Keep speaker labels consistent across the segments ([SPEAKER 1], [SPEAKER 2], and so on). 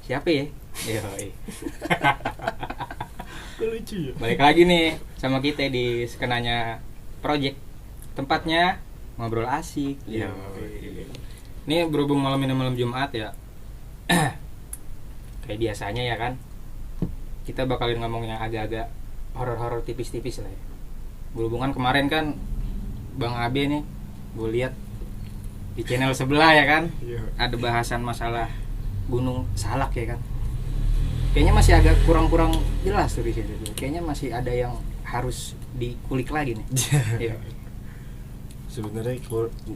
[SPEAKER 1] Siapa ya? Yoi.
[SPEAKER 2] Lucu ya.
[SPEAKER 1] Balik lagi nih sama kita di skenanya project. Tempatnya ngobrol asik.
[SPEAKER 2] Yoi.
[SPEAKER 1] Ini berhubung malam ini malam Jumat ya. Kayak biasanya ya kan. Kita bakalin ngomong yang agak-agak horor-horor tipis-tipis lah ya. Berhubungan kemarin kan Bang Abe nih, gue lihat di channel sebelah ya kan, ada bahasan masalah Gunung Salak ya kan. Kayaknya masih agak kurang-kurang jelas tuh di situ. Kayaknya masih ada yang harus dikulik lagi nih. Iya.
[SPEAKER 2] Sebenarnya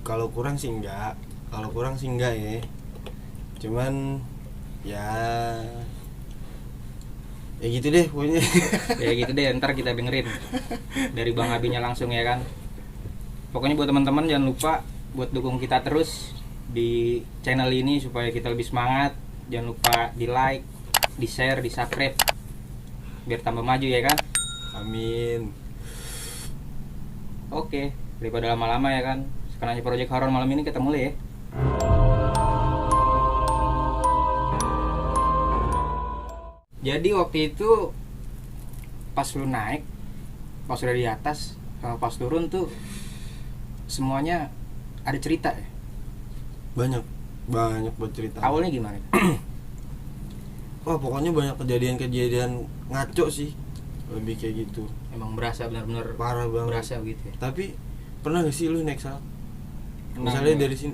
[SPEAKER 2] kalau kurang sih enggak ya. Cuman ya gitu deh pokoknya.
[SPEAKER 1] Ya gitu deh, ntar kita dengerin dari Bang Abinya langsung ya kan. Pokoknya buat teman-teman jangan lupa buat dukung kita terus di channel ini supaya kita lebih semangat. Jangan lupa di like, di share, di subscribe biar tambah maju ya kan.
[SPEAKER 2] Amin.
[SPEAKER 1] Oke, daripada lama-lama ya kan. Sekarang aja project horror malam ini kita mulai ya. Jadi waktu itu pas lu naik, pas udah di atas, sama pas turun tuh semuanya ada cerita ya.
[SPEAKER 2] Banyak buat cerita.
[SPEAKER 1] Awalnya gimana?
[SPEAKER 2] Wah, pokoknya banyak kejadian ngaco sih. Lebih kayak gitu.
[SPEAKER 1] Emang berasa benar-benar
[SPEAKER 2] Parah banget.
[SPEAKER 1] berasa begitu ya.
[SPEAKER 2] Tapi pernah gak sih lu naik salak?
[SPEAKER 1] Pernah.
[SPEAKER 2] Misalnya dari sini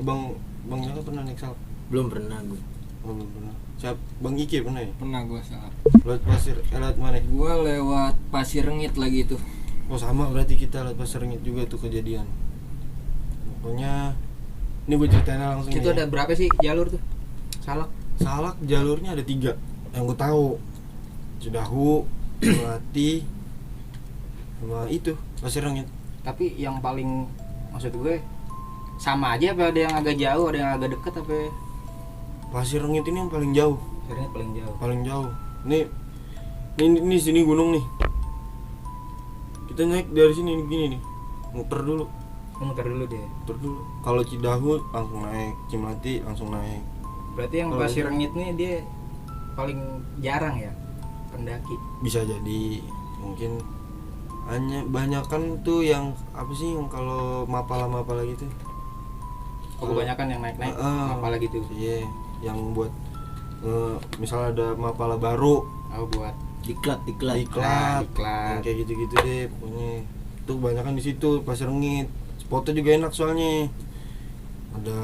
[SPEAKER 2] Bang Jaka pernah naik salak?
[SPEAKER 3] Belum pernah gue.
[SPEAKER 2] Oh, belum pernah. Siap, Bang Iki pernah ya?
[SPEAKER 3] Pernah gue salah.
[SPEAKER 2] Lewat pasir, lewat mana?
[SPEAKER 3] Gue lewat Pasir Rengit lagi tuh.
[SPEAKER 2] Oh sama berarti kita lewat pasir Rengit juga tuh kejadian. Pokoknya ini gue ceritain langsung.
[SPEAKER 1] Itu ada berapa sih jalur tuh? Salak.
[SPEAKER 2] Salak jalurnya ada 3 yang gue tahu. Cidahu, Melati, sama itu Pasir Rengit.
[SPEAKER 1] Tapi yang paling maksud gue sama aja apa ada yang agak jauh, ada yang agak deket apa?
[SPEAKER 2] Pasir Rengit ini yang paling jauh.
[SPEAKER 1] Akhirnya paling jauh.
[SPEAKER 2] Paling jauh. Ini sini gunung nih. Kita naik dari sini gini nih. Muter dulu.
[SPEAKER 1] Muter dulu deh.
[SPEAKER 2] Muter dulu. Kalau Cidahu langsung naik, Cimati langsung naik.
[SPEAKER 1] Berarti yang
[SPEAKER 2] Kalau
[SPEAKER 1] Pasir
[SPEAKER 2] ini-
[SPEAKER 1] Rengit nih dia paling jarang ya pendaki.
[SPEAKER 2] Bisa jadi mungkin hanya banyakan tuh yang apa sih yang kalau mapala gitu.
[SPEAKER 1] Kebanyakan yang naik-naik apalagi tuh.
[SPEAKER 2] Iya, yang buat misal ada mapala baru,
[SPEAKER 1] Buat
[SPEAKER 3] Diklat.
[SPEAKER 2] diklat,
[SPEAKER 1] Diklat.
[SPEAKER 2] yang kayak gitu-gitu deh pokoknya. Itu kebanyakan di situ Pasir Rengit. Spotnya juga enak soalnya. Ada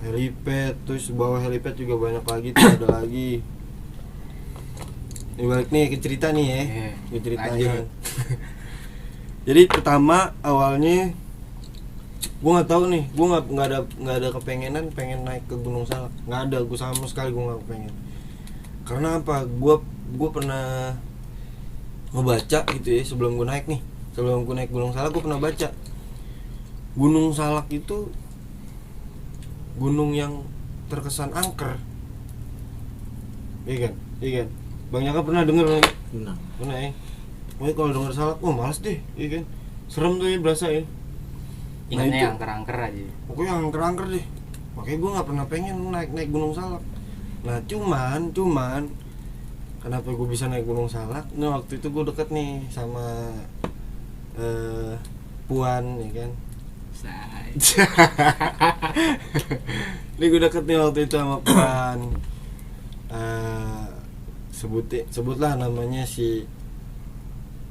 [SPEAKER 2] helipad, terus bawah helipad juga banyak lagi tuh, ada lagi. Ini balik nih ke cerita nih ya.
[SPEAKER 1] Iya,
[SPEAKER 2] Gue ceritain.
[SPEAKER 1] lanjut.
[SPEAKER 2] Jadi pertama awalnya gue nggak tahu nih, gue nggak ada kepengenan pengen naik ke Gunung Salak, nggak ada, gue sama sekali gue nggak pengen. Karena apa? Gue pernah ngebaca gitu ya sebelum gue naik Gunung Salak, gue pernah baca Gunung Salak itu gunung yang terkesan angker. Iya kan? Bang Jaka pernah denger kan? Pernah ya? Pokoknya kalau denger Salak, males deh, iya kan? Serem tuh ya berasa ya.
[SPEAKER 1] Ingatnya
[SPEAKER 2] itu-
[SPEAKER 1] yang angker-angker aja.
[SPEAKER 2] Pokoknya angker-angker deh. Makanya gue nggak pernah pengen naik Gunung Salak. Nah cuman kenapa gue bisa naik Gunung Salak? Nah waktu itu gue deket nih sama Puan ya kan.
[SPEAKER 3] Say.
[SPEAKER 2] Ini gue deket nih waktu itu sama Puan. Sebutlah namanya si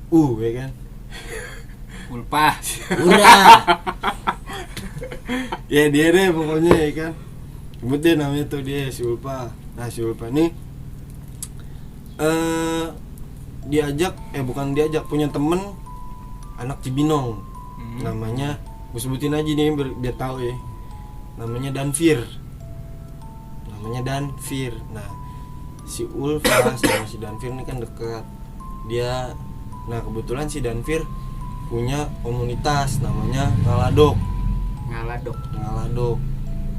[SPEAKER 2] ya kan.
[SPEAKER 1] Ulpah.
[SPEAKER 3] Udah.
[SPEAKER 2] Ya dia deh pokoknya ya kan. Sebut deh namanya tuh dia si Ulpa. Nah si Ulpa nih bukan diajak, punya temen anak Cibinong. Namanya gue sebutin aja nih biar tahu ya. Namanya Danfir. Nah si Ulfa sama si Danfir ini kan dekat. Nah kebetulan si Danfir punya komunitas namanya Ngaladok.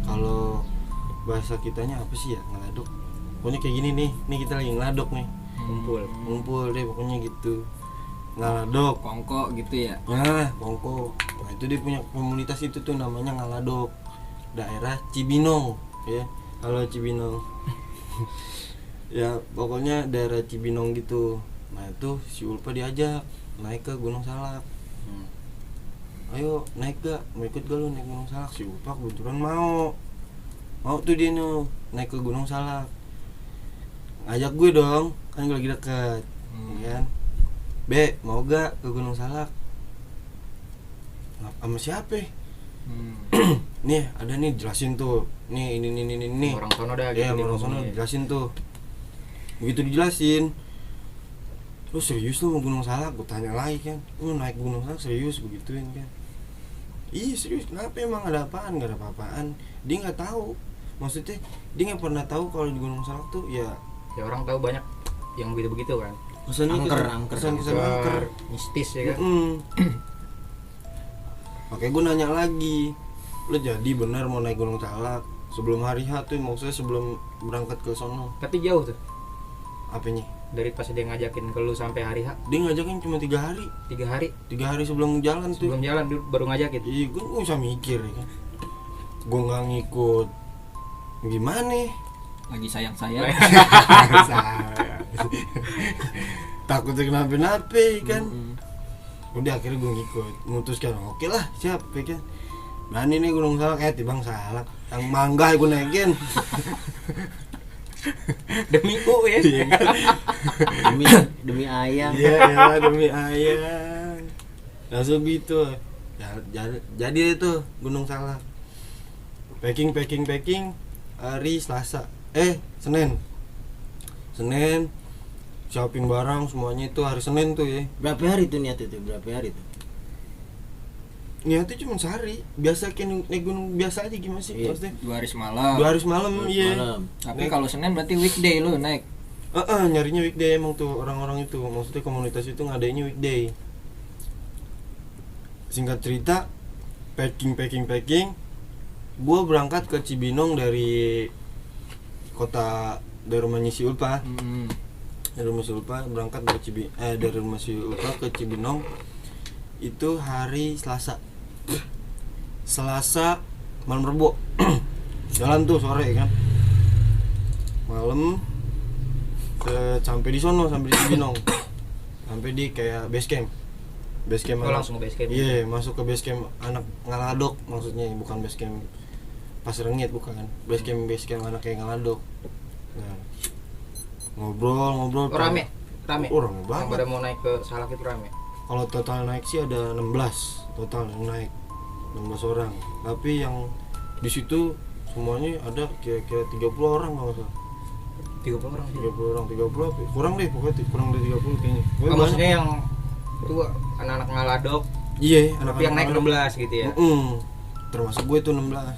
[SPEAKER 2] Kalau bahasa kitanya apa sih ya Ngaladok? Pokoknya kayak gini nih kita lagi ngeladok nih. Ngumpul deh pokoknya gitu. Ngaladok.
[SPEAKER 3] Kongko gitu ya.
[SPEAKER 2] Nah, Kongko. Nah, itu dia punya komunitas itu tuh namanya Ngaladok. Daerah Cibinong, ya. Halo Cibinong. Ya pokoknya daerah Cibinong gitu. Nah itu si Ulfa diajak naik ke Gunung Salak. Ayo naik gak, mau ikut gak lu naik Gunung Salak? Si Ulfa kebetulan mau tuh dia nih naik ke Gunung Salak. Ngajak gue dong, kan gue lagi deket, ya kan? Be, mau gak ke Gunung Salak? Sama siapa? Nih ada nih, jelasin tuh. Nih ini.
[SPEAKER 1] Orang sono dah
[SPEAKER 2] Ya
[SPEAKER 1] gitu.
[SPEAKER 2] orang sono jelasin tuh. Begitu dijelasin, lu serius lu mau Gunung Salak? Gue tanya lagi kan, lu naik Gunung Salak serius? Begituin kan. Iya serius, kenapa emang ada apaan? Gak ada apa-apaan. Dia nggak tahu, maksudnya dia nggak pernah tahu kalau di Gunung Salak tuh ya
[SPEAKER 1] orang tahu banyak yang begitu kan.
[SPEAKER 2] kesan angker
[SPEAKER 1] mistis ya kan.
[SPEAKER 2] Makanya gue nanya lagi, lu jadi bener mau naik Gunung Salak sebelum hari H tuh, maksudnya sebelum berangkat ke sono?
[SPEAKER 1] Tapi jauh tuh
[SPEAKER 2] Apanya?
[SPEAKER 1] dari pas dia ngajakin ke lu sampai hari H.
[SPEAKER 2] Dia ngajakin cuma 3 hari.
[SPEAKER 1] 3 hari
[SPEAKER 2] 3 hari sebelum jalan tuh.
[SPEAKER 1] sebelum jalan dia baru ngajakin.
[SPEAKER 2] Iya, gue gak usah mikir ya kan. Gue gak ngikut, gimana?
[SPEAKER 3] Lagi sayang
[SPEAKER 2] Takutnya kenapa-napa kan. Udah akhirnya gue ngikut, memutuskan oke lah siap ya kan. Berani nih Gunung Salak, Bang Salak yang mangga gue naikin.
[SPEAKER 1] Demi U ya.
[SPEAKER 2] Iya kan?
[SPEAKER 4] demi ayam.
[SPEAKER 2] Iya ya, demi ayam. Langsung gitu. Jadi itu Gunung Salak. Packing hari Selasa. Senin. Shopping barang semuanya itu hari Senin tuh ya.
[SPEAKER 4] Berapa hari tuh niat itu?
[SPEAKER 2] Niatnya cuma sehari. Biasa kayak naik gunung biasa aja gimana sih?
[SPEAKER 4] Iya.
[SPEAKER 2] Maksudnya
[SPEAKER 3] 2 hari semalam.
[SPEAKER 2] 2 hari semalam, iya.
[SPEAKER 3] Tapi
[SPEAKER 2] Naik.
[SPEAKER 3] kalau Senin berarti weekday lu naik.
[SPEAKER 2] Nyarinya weekday emang tuh orang-orang itu. Maksudnya komunitas itu ngadainnya weekday. Singkat cerita, packing. Gua berangkat ke Cibinong dari rumahnya si Ulfa. Dari rumah si Ulfa berangkat dari rumah si Ulfa ke Cibinong itu hari Selasa malam Rebo. Jalan tuh sore kan. Malam sampai di sono, sampai di Cibinong. Sampai di kayak base camp.
[SPEAKER 1] Langsung ke base camp.
[SPEAKER 2] Iya, masuk ke base camp anak Ngaladok maksudnya, bukan base camp Pasir Rengit, bukan. Base camp anak kayak Ngaladok. Nah, ngobrol.
[SPEAKER 1] Rame.
[SPEAKER 2] Orang
[SPEAKER 1] Yang
[SPEAKER 2] banget.
[SPEAKER 1] pada mau naik ke Salak itu rame.
[SPEAKER 2] Kalau total naik sih ada 16 total yang naik, 16 orang. Tapi yang di situ semuanya ada kira-kira 30 orang kalau nggak salah.
[SPEAKER 1] 30 orang sih.
[SPEAKER 2] 30 orang, 30 apa? Kurang deh pokoknya, kurang dari 30 kayaknya. Pokoknya
[SPEAKER 1] Oh, maksudnya
[SPEAKER 2] banyak.
[SPEAKER 1] yang itu anak-anak Ngaladok
[SPEAKER 2] Iya,
[SPEAKER 1] tapi yang naik 16 gitu ya.
[SPEAKER 2] Termasuk gue tuh 16.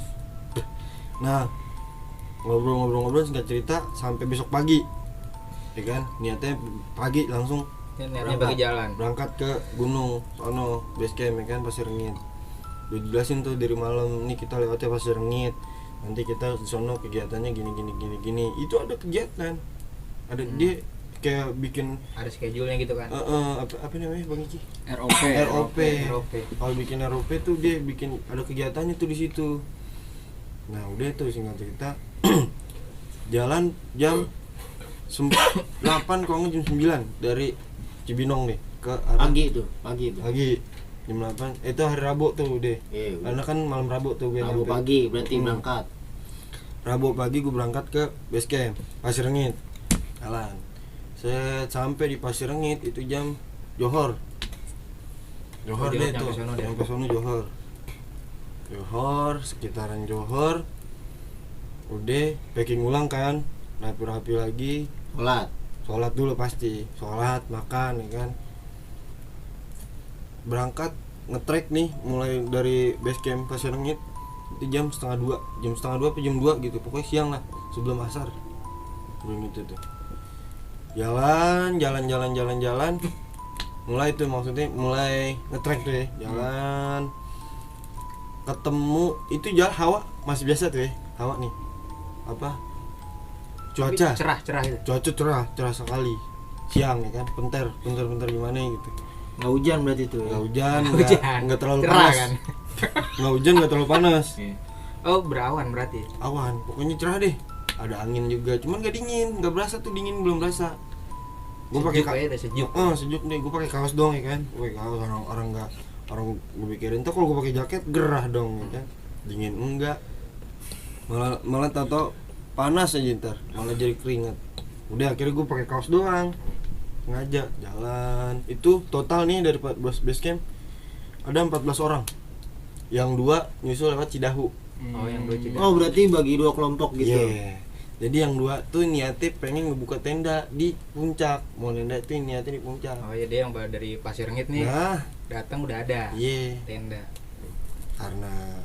[SPEAKER 2] Nah, ngobrol singkat cerita sampai besok pagi. Ya kan? Niatnya pagi langsung
[SPEAKER 1] Niatnya bagi jalan.
[SPEAKER 2] berangkat ke gunung sono base camp ya kan, Pasir Rengit. Udah jelasin tuh dari malam, nih kita lewatnya Pasir Rengit, nanti kita di sono kegiatannya gini. Itu ada kegiatan, ada dia kayak bikin
[SPEAKER 1] Ada schedule-nya gitu kan.
[SPEAKER 2] apa namanya Bang Iki?
[SPEAKER 3] ROP.
[SPEAKER 2] ROP. Kalau bikin ROP tuh dia bikin ada kegiatannya tuh di situ. Nah udah tuh singkat cerita jalan jam 8 kalau nggak jam 9 dari Cibinong nih ke arah
[SPEAKER 4] Pagi itu.
[SPEAKER 2] pagi jam 8. Itu hari Rabu tuh deh.
[SPEAKER 4] Iya.
[SPEAKER 2] Karena kan malam Rabu tuh gue
[SPEAKER 4] Rabu
[SPEAKER 2] nyampe.
[SPEAKER 4] pagi berarti berangkat.
[SPEAKER 2] Rabu pagi gue berangkat ke base camp Pasir Rengit. Jalan. Sampai di Pasir Rengit itu jam Johor. Johor deh tuh. Sampai sono Johor. Sekitaran Johor. Udah packing ulang kan. Rapi-rapi lagi. Sholat dulu pasti. Sholat, makan ya kan. Berangkat nge-trek nih mulai dari base camp Pasir Rengit itu jam setengah 2 apa jam 2 gitu, pokoknya siang lah sebelum asar. Sebelum itu tuh jalan mulai tuh, maksudnya mulai nge-trek tuh ya, jalan ketemu itu jalan hawa masih biasa tuh ya, hawa nih apa cuaca
[SPEAKER 1] cerah itu.
[SPEAKER 2] cuaca cerah sekali siang ya kan, bentar gimana gitu.
[SPEAKER 4] Nggak hujan berarti itu ya.
[SPEAKER 2] Nggak hujan,
[SPEAKER 1] Hujan.
[SPEAKER 2] nggak terlalu
[SPEAKER 1] Cerah
[SPEAKER 2] panas
[SPEAKER 1] kan?
[SPEAKER 2] nggak hujan, nggak terlalu panas.
[SPEAKER 1] Oh, berawan berarti.
[SPEAKER 2] Awan, pokoknya cerah deh. ada angin juga, cuman gak dingin, gak berasa tuh dingin, belum berasa. Gue pakai
[SPEAKER 1] Sejuk aja, udah sejuk.
[SPEAKER 2] sejuk deh, gue pakai kaos doang ya kan, gue kaos orang gue pikirin tuh kalau gue pakai jaket gerah dong ya kan, dingin enggak, malah tato panas aja ntar, malah jadi keringet. Udah akhirnya gue pakai kaos doang, ngajak jalan. Itu total nih dari base camp ada 14 orang, yang 2 nyusul lewat Cidahu.
[SPEAKER 1] Oh, yang 2 Cidahu.
[SPEAKER 4] Oh, berarti bagi 2 kelompok gitu.
[SPEAKER 2] Iya. Jadi yang 2 tuh niatnya pengen ngebuka tenda di puncak, mau tenda itu niatnya di puncak.
[SPEAKER 1] Oh iya, dia yang dari Pasir Ngit nih.
[SPEAKER 2] Nah,
[SPEAKER 1] Datang udah ada
[SPEAKER 2] iya.
[SPEAKER 1] tenda.
[SPEAKER 2] Karena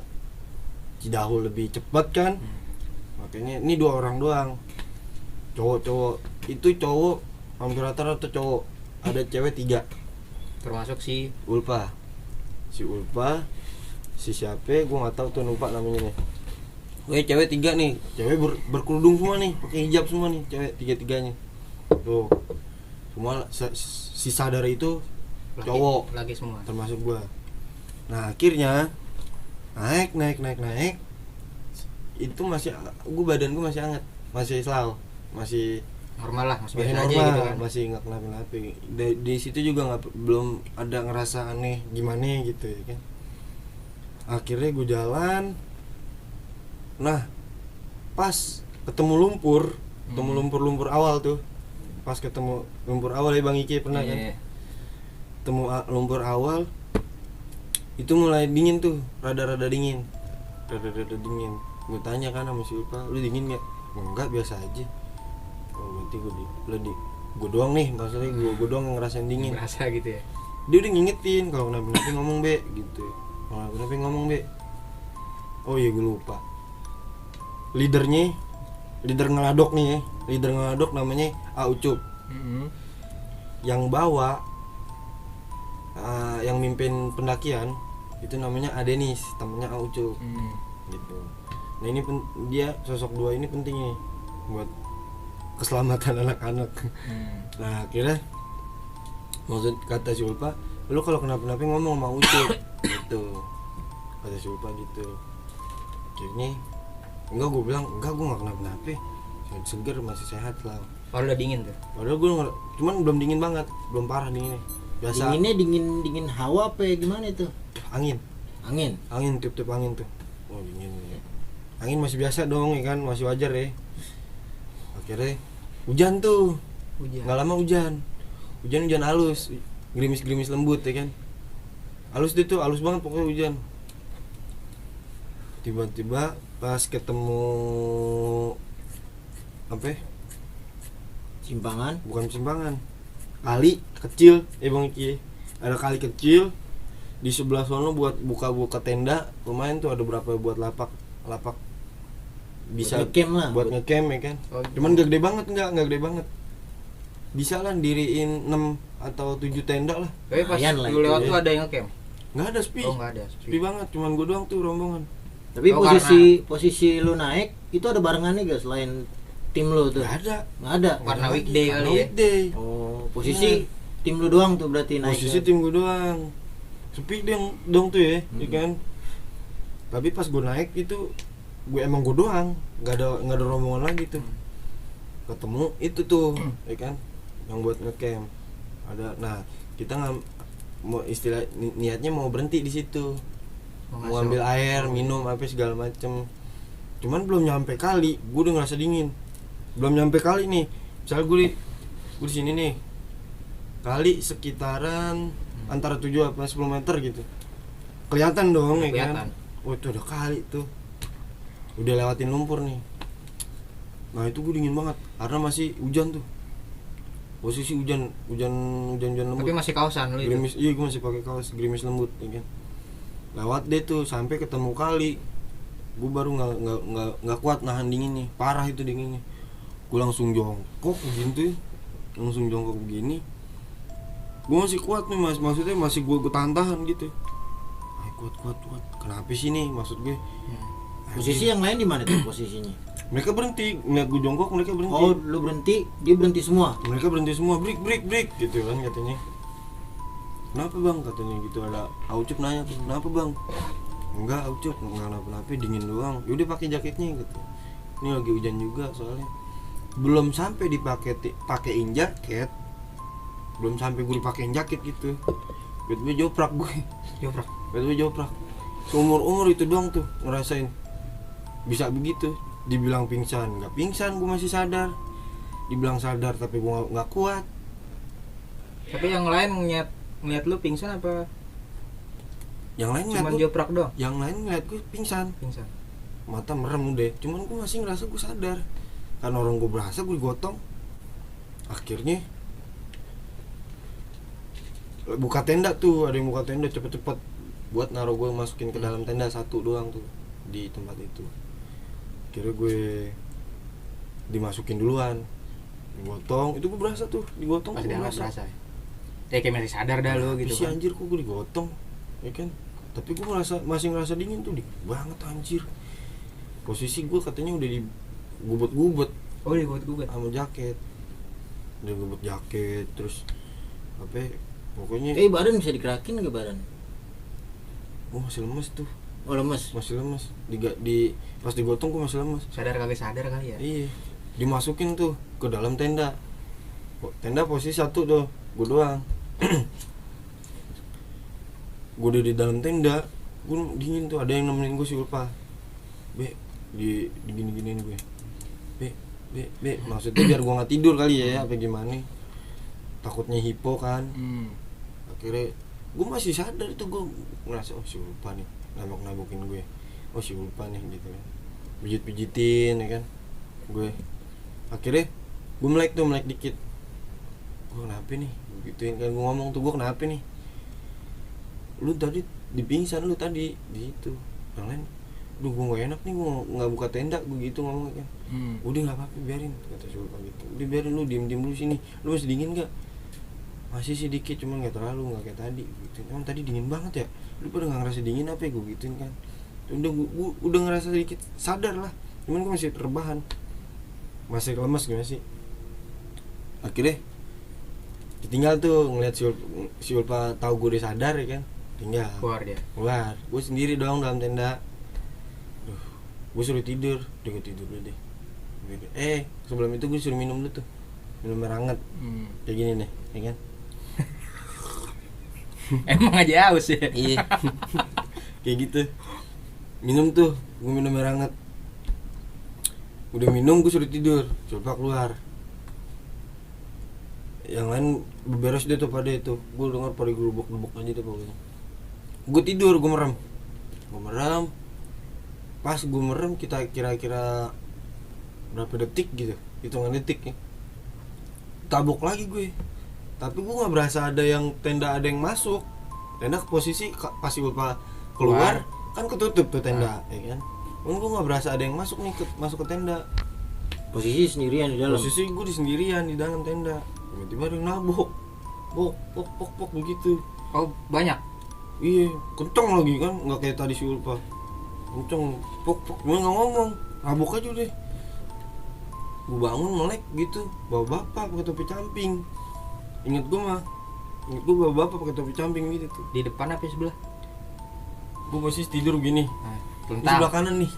[SPEAKER 2] Cidahu lebih cepat kan, makanya ini 2 orang doang, cowok itu cowok hampir rata-rata cowok, ada cewek 3,
[SPEAKER 1] Termasuk si
[SPEAKER 2] Ulpa, si siapa gue nggak tahu tuh, lupa namanya nih. Gue cewek 3 nih, cewek berkerudung semua nih, pakai hijab semua nih, cewek 3-3-nya tuh, semua sisa dari itu cowok
[SPEAKER 1] lagi semua.
[SPEAKER 2] termasuk gua. Nah akhirnya naik itu masih badan gua masih hangat, masih slow, masih
[SPEAKER 1] Normal lah, masih
[SPEAKER 2] masih
[SPEAKER 1] biasa aja
[SPEAKER 2] normal,
[SPEAKER 1] gitu kan.
[SPEAKER 2] masih nggak kenapa-napa. Di situ juga belum ada ngerasa aneh gimana gitu ya kan. Akhirnya gua jalan. Nah pas ketemu lumpur awal tuh, pas ketemu lumpur awal ya Bang Iki pernah kan,
[SPEAKER 1] Iya.
[SPEAKER 2] ketemu lumpur awal itu mulai dingin tuh, rada-rada dingin. Gue tanya kan sama si Ulpa, lu dingin nggak? Enggak, biasa aja. Oh berarti gue doang nih, maksudnya gue doang yang ngerasain dingin.
[SPEAKER 1] Berasa gitu ya.
[SPEAKER 2] Dia udah ngingetin kalau kenapa ngomong be gitu, kalau kenapa ngomong be. Oh iya gue lupa. Leader ngeladok nih, leader ngeladok namanya Aucup. Yang bawa yang mimpin pendakian itu namanya Adenis, temennya Aucup. Gitu. Nah ini dia sosok 2 ini penting nih buat keselamatan anak-anak. Nah akhirnya maksud kata si Ulpa, lu kalau kenapa-napa ngomong sama Ucup gitu, kata si Ulpa gitu. Akhirnya enggak, gue bilang enggak, gue nggak kenapa-napa, seger, masih sehat lah.
[SPEAKER 1] Oh, udah dingin tuh.
[SPEAKER 2] Padahal gue cuman belum dingin banget, belum parah dinginnya. Biasa
[SPEAKER 4] Dinginnya dingin hawa apa ya gimana itu?
[SPEAKER 2] angin tiup-tiup angin tuh. Oh dingin ya. Angin masih biasa dong ya kan, masih wajar ya. Akhirnya hujan tuh, nggak lama hujan halus, gerimis lembut ya kan, halus deh tuh, halus banget pokoknya hujan. Tiba-tiba pas ketemu apa ya? Bukan simpangan, kali kecil Bang Iki, ada kali kecil di sebelah sono buat buka tenda lumayan tuh, ada berapa buat lapak bisa buat ngecamp ya kan.
[SPEAKER 1] Oh,
[SPEAKER 2] cuman gak gede banget, nggak gede banget, bisa lah diriin 6 atau 7 tenda lah.
[SPEAKER 1] Tapi pas
[SPEAKER 4] Lumayan lah
[SPEAKER 1] lu
[SPEAKER 4] itu
[SPEAKER 1] lewat
[SPEAKER 2] ya.
[SPEAKER 1] tuh ada yang ngecamp.
[SPEAKER 2] Nggak ada, sepi.
[SPEAKER 1] Oh, nggak ada.
[SPEAKER 2] Sepi banget, cuman gue doang tuh rombongan.
[SPEAKER 4] Tapi
[SPEAKER 1] Oh,
[SPEAKER 4] posisi lu naik itu ada barengannya gak selain tim lu tuh?
[SPEAKER 2] Nggak
[SPEAKER 4] Nggak
[SPEAKER 2] ada.
[SPEAKER 4] ada.
[SPEAKER 1] Karena weekday kali ya.
[SPEAKER 2] Weekday.
[SPEAKER 4] Oh, posisi tim lu doang tuh berarti naik.
[SPEAKER 2] Posisi tim gue doang. Sepi dong tuh ya, ya kan. Tapi pas gue naik itu gue doang, nggak ada rombongan lagi tuh. Ketemu itu tuh, ya kan, yang buat ngecamp. Ada, nah kita nggak mau istilah niatnya mau berhenti di situ, mau ambil air, minum apa segala macem. Cuman belum nyampe kali, gue udah ngerasa dingin. Belum nyampe kali nih, misalnya gue di sini nih, kali sekitaran antara 7 apa 10 meter gitu, kelihatan dong ya kan. Oh itu ada kali tuh, udah lewatin lumpur nih. Nah itu gue dingin banget karena masih hujan tuh, posisi hujan lembut.
[SPEAKER 1] Tapi masih kaosan lu itu.
[SPEAKER 2] Gerimis, iya gue masih pakai kaos gerimis lembut ya kan. Lewat deh tuh sampai ketemu kali, gue baru nggak kuat nahan dingin nih, parah itu dinginnya. Gue langsung jongkok gitu, begini. Gue masih kuat nih mas, maksudnya masih gue tahan gitu. Kuat. Kenapa sih nih maksud gue?
[SPEAKER 4] Posisi yang lain di mana tuh posisinya?
[SPEAKER 2] Mereka berhenti, ngeliat gue jongkok, mereka berhenti.
[SPEAKER 4] Oh, lu berhenti, dia berhenti semua.
[SPEAKER 2] Mereka berhenti semua, break gitu kan katanya. Kenapa bang katanya gitu, ada Aucup nanya kenapa bang? Enggak Aucup, enggak kenapa-napa, dingin doang. Yaudah pakai jaketnya gitu. ini lagi hujan juga soalnya. Belum sampai pakein jaket, belum sampai gue dipakein jaket gitu, gue joprak seumur itu doang tuh ngerasain bisa begitu. Dibilang pingsan nggak pingsan, gue masih sadar. Dibilang sadar tapi gue nggak kuat.
[SPEAKER 1] Tapi yang lain ngeliat lu pingsan apa
[SPEAKER 2] Yang lain ngeliat
[SPEAKER 1] cuman
[SPEAKER 2] gue,
[SPEAKER 1] joprak doang?
[SPEAKER 2] yang lain ngeliat gue pingsan, mata merem udah. Cuman gue masih ngerasa gue sadar. Karena orang gue berasa gue digotong. Akhirnya buka tenda tuh, ada yang buka tenda cepet-cepet buat naruh gue masukin ke dalam tenda satu doang tuh di tempat itu. Akhirnya gue dimasukin duluan, digotong. Itu gue berasa tuh digotong.
[SPEAKER 1] Pas
[SPEAKER 2] gue
[SPEAKER 1] dia nggak berasa ya kayak masih sadar dah lu gitu
[SPEAKER 2] sih
[SPEAKER 1] kan.
[SPEAKER 2] anjir, kok gue digotong ya kan. Tapi gue masih ngerasa dingin tuh, dingin banget anjir. Posisi gue katanya udah digubet-gubet.
[SPEAKER 1] Oh digubet
[SPEAKER 2] sama jaket, udah gubet jaket. Terus apa ya, pokoknya
[SPEAKER 4] badan bisa digerakin ke badan?
[SPEAKER 2] gue masih lemes tuh.
[SPEAKER 4] Oh lemes.
[SPEAKER 2] Masih lemes pas digotong gue masih lemes.
[SPEAKER 1] Sadar kagak sadar kali ya.
[SPEAKER 2] Iya, dimasukin tuh ke dalam tenda. Tenda posisi satu tuh, gue doang. Gue udah di dalam tenda, gue dingin tuh. Ada yang nemenin gue si Ulfa. Di gini-giniin gue. Be, maksudnya biar gue nggak tidur kali ya, apa gimana? Takutnya hipo kan. Akhirnya gue masih sadar itu, gue ngerasa oh si Ulfa nih nabok-nabokin gue. Oh si Ulfa nih gitu kan. Pijit-pijitin ya kan. Gue akhirnya gue melek dikit. Gue kenapa nih? Gituin kan, gue ngomong tuh, gue kenapa nih? Lu tadi dipingsan lu tadi di itu. Yang lain, duh gue gak enak nih, gue gak buka tenda, gue gitu ngomong kan. Udah gak apa-apa, biarin, kata si Ulfa gitu. Udah biarin, lu diem dulu sini. Lu masih dingin gak? Masih sih dikit, cuman gak terlalu, gak kayak tadi gitu. Emang tadi dingin banget ya? Lu pada gak ngerasa dingin apa ya? Gue gituin kan. Udah ngerasa sedikit sadar lah, cuman gue masih terbahan, masih lemes gimana sih. Akhirnya tinggal tuh ngeliat si Ulfa tahu gue udah sadar ya kan, tinggal keluar. Gue sendiri doang dalam tenda. Gue suruh tidur, udah gue tidur dulu deh. Sebelum itu gue suruh minum dulu tuh, minum air hangat kayak gini nih ya kan.
[SPEAKER 1] Emang aja haus ya.
[SPEAKER 2] Iya. Kayak gitu. Minum tuh, gue minum air hangat. Udah minum gue suruh tidur, coba keluar. Yang lain beberes deh tuh pada itu. Gue dengar pada gerubuk-gerubuk aja deh pokoknya. Gue tidur, gue merem. Pas gue merem, kita kira-kira berapa detik gitu, hitungan detik ya. Tabok lagi gue. Tapi gue nggak berasa ada yang tenda, ada yang masuk. Tenda ke posisi pas Ulfa keluar kan ketutup tuh tenda, ya kan. Gue nggak berasa ada yang masuk nih, masuk ke tenda.
[SPEAKER 4] Posisi sendirian di dalam.
[SPEAKER 2] Posisi gue sendirian di dalam tenda. Tiba-tiba ada yang nabok, pok begitu.
[SPEAKER 1] Oh banyak.
[SPEAKER 2] Iya, kenceng lagi kan, nggak kayak tadi si Ulfa. Kenceng, pok, gue nggak ngomong, nabok aja deh. Gue bangun melek gitu, bawa bapak pakai topi camping. Ingat gue bawa bapak pakai topi camping gitu tuh.
[SPEAKER 1] Di depan apa sebelah?
[SPEAKER 2] Gue posisi tidur gini. Di sebelah kanan nih.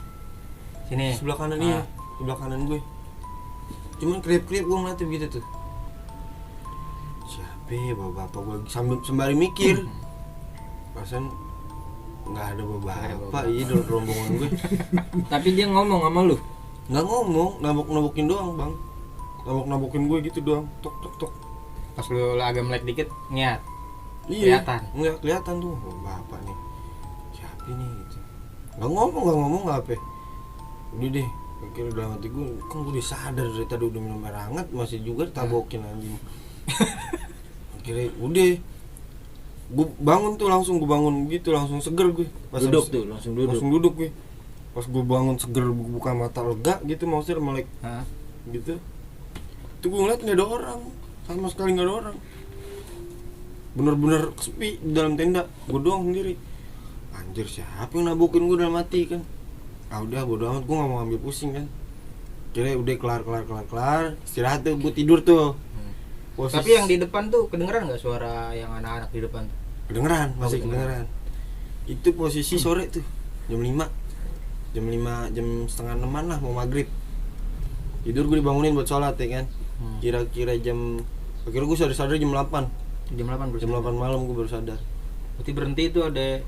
[SPEAKER 1] Sini.
[SPEAKER 2] Sebelah kanan nih, sebelah kanan gue. Cuman krip-krip gue ngeliat gitu tuh. Siapa ya bawa bapak gue sembari mikir. Perasaan nggak ada bapak, iya dalam rombongan gue.
[SPEAKER 3] Tapi dia ngomong sama lu.
[SPEAKER 2] Nggak ngomong, nabok-nabokin doang bang. Nabok-nabokin gue gitu doang, tok.
[SPEAKER 1] Pas lu agak melek dikit, niat.
[SPEAKER 2] Iya,
[SPEAKER 1] Kelihatan.
[SPEAKER 2] nggak kelihatan tuh, bapak nih. Siapa nih gitu. Nggak ngomong nggak apa. Udah deh, akhirnya dalam hati gue, kan gue udah sadar dari tadi udah minum air hangat, masih juga ditabokin anjing. Akhirnya udah, gue bangun tuh langsung, langsung seger gue.
[SPEAKER 4] Langsung duduk
[SPEAKER 2] gue. Pas gue bangun seger, buka mata lega gitu, maksudnya melek gitu. Tuh gue ngeliat nggak ada orang, sama sekali nggak ada orang. Bener-bener sepi di dalam tenda, gue doang sendiri. Anjir, siapa yang nabokin gue dalam hati kan? Udah bodo amat, gue nggak mau ambil pusing kan. Kira udah kelar, istirahat tuh, gue tidur tuh.
[SPEAKER 1] Tapi yang di depan tuh kedengeran nggak suara yang anak-anak di depan?
[SPEAKER 2] Kedengeran, masih kedengeran. Itu posisi sore tuh, jam 5, jam setengah 6-an lah, mau maghrib. Tidur gue dibangunin buat sholat ya kan. Kira-kira akhirnya gue sadar jam 8.
[SPEAKER 1] Jam 8
[SPEAKER 2] Jam 8 malam gue baru sadar.
[SPEAKER 1] Berarti berhenti itu ada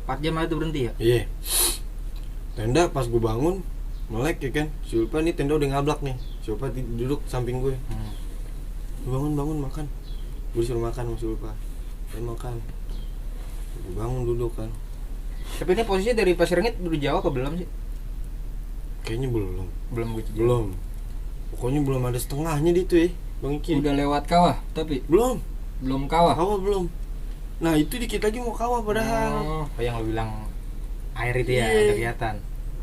[SPEAKER 1] 4 jam itu berhenti ya?
[SPEAKER 2] Iya. Tenda pas gue bangun melek ya kan. Si Ulfa nih tenda udah ngablak nih. Si Ulfa duduk samping gue. Bangun makan. Gue disuruh makan sama si Ulfa. Saya makan. Gue bangun duduk kan.
[SPEAKER 1] Tapi ini posisi dari Pasir Ringit udah jauh apa belum sih?
[SPEAKER 2] Kayaknya belum.
[SPEAKER 1] Belum.
[SPEAKER 2] Pokoknya belum ada setengahnya di itu ya, Bang Iki.
[SPEAKER 3] Udah lewat kawah tapi
[SPEAKER 2] Belum.
[SPEAKER 3] kawah.
[SPEAKER 2] Kawah belum. Nah, itu dikit lagi mau kawah padahal.
[SPEAKER 1] Oh, yang lo bilang air itu ya,
[SPEAKER 2] Iya.
[SPEAKER 1] udah kelihatan.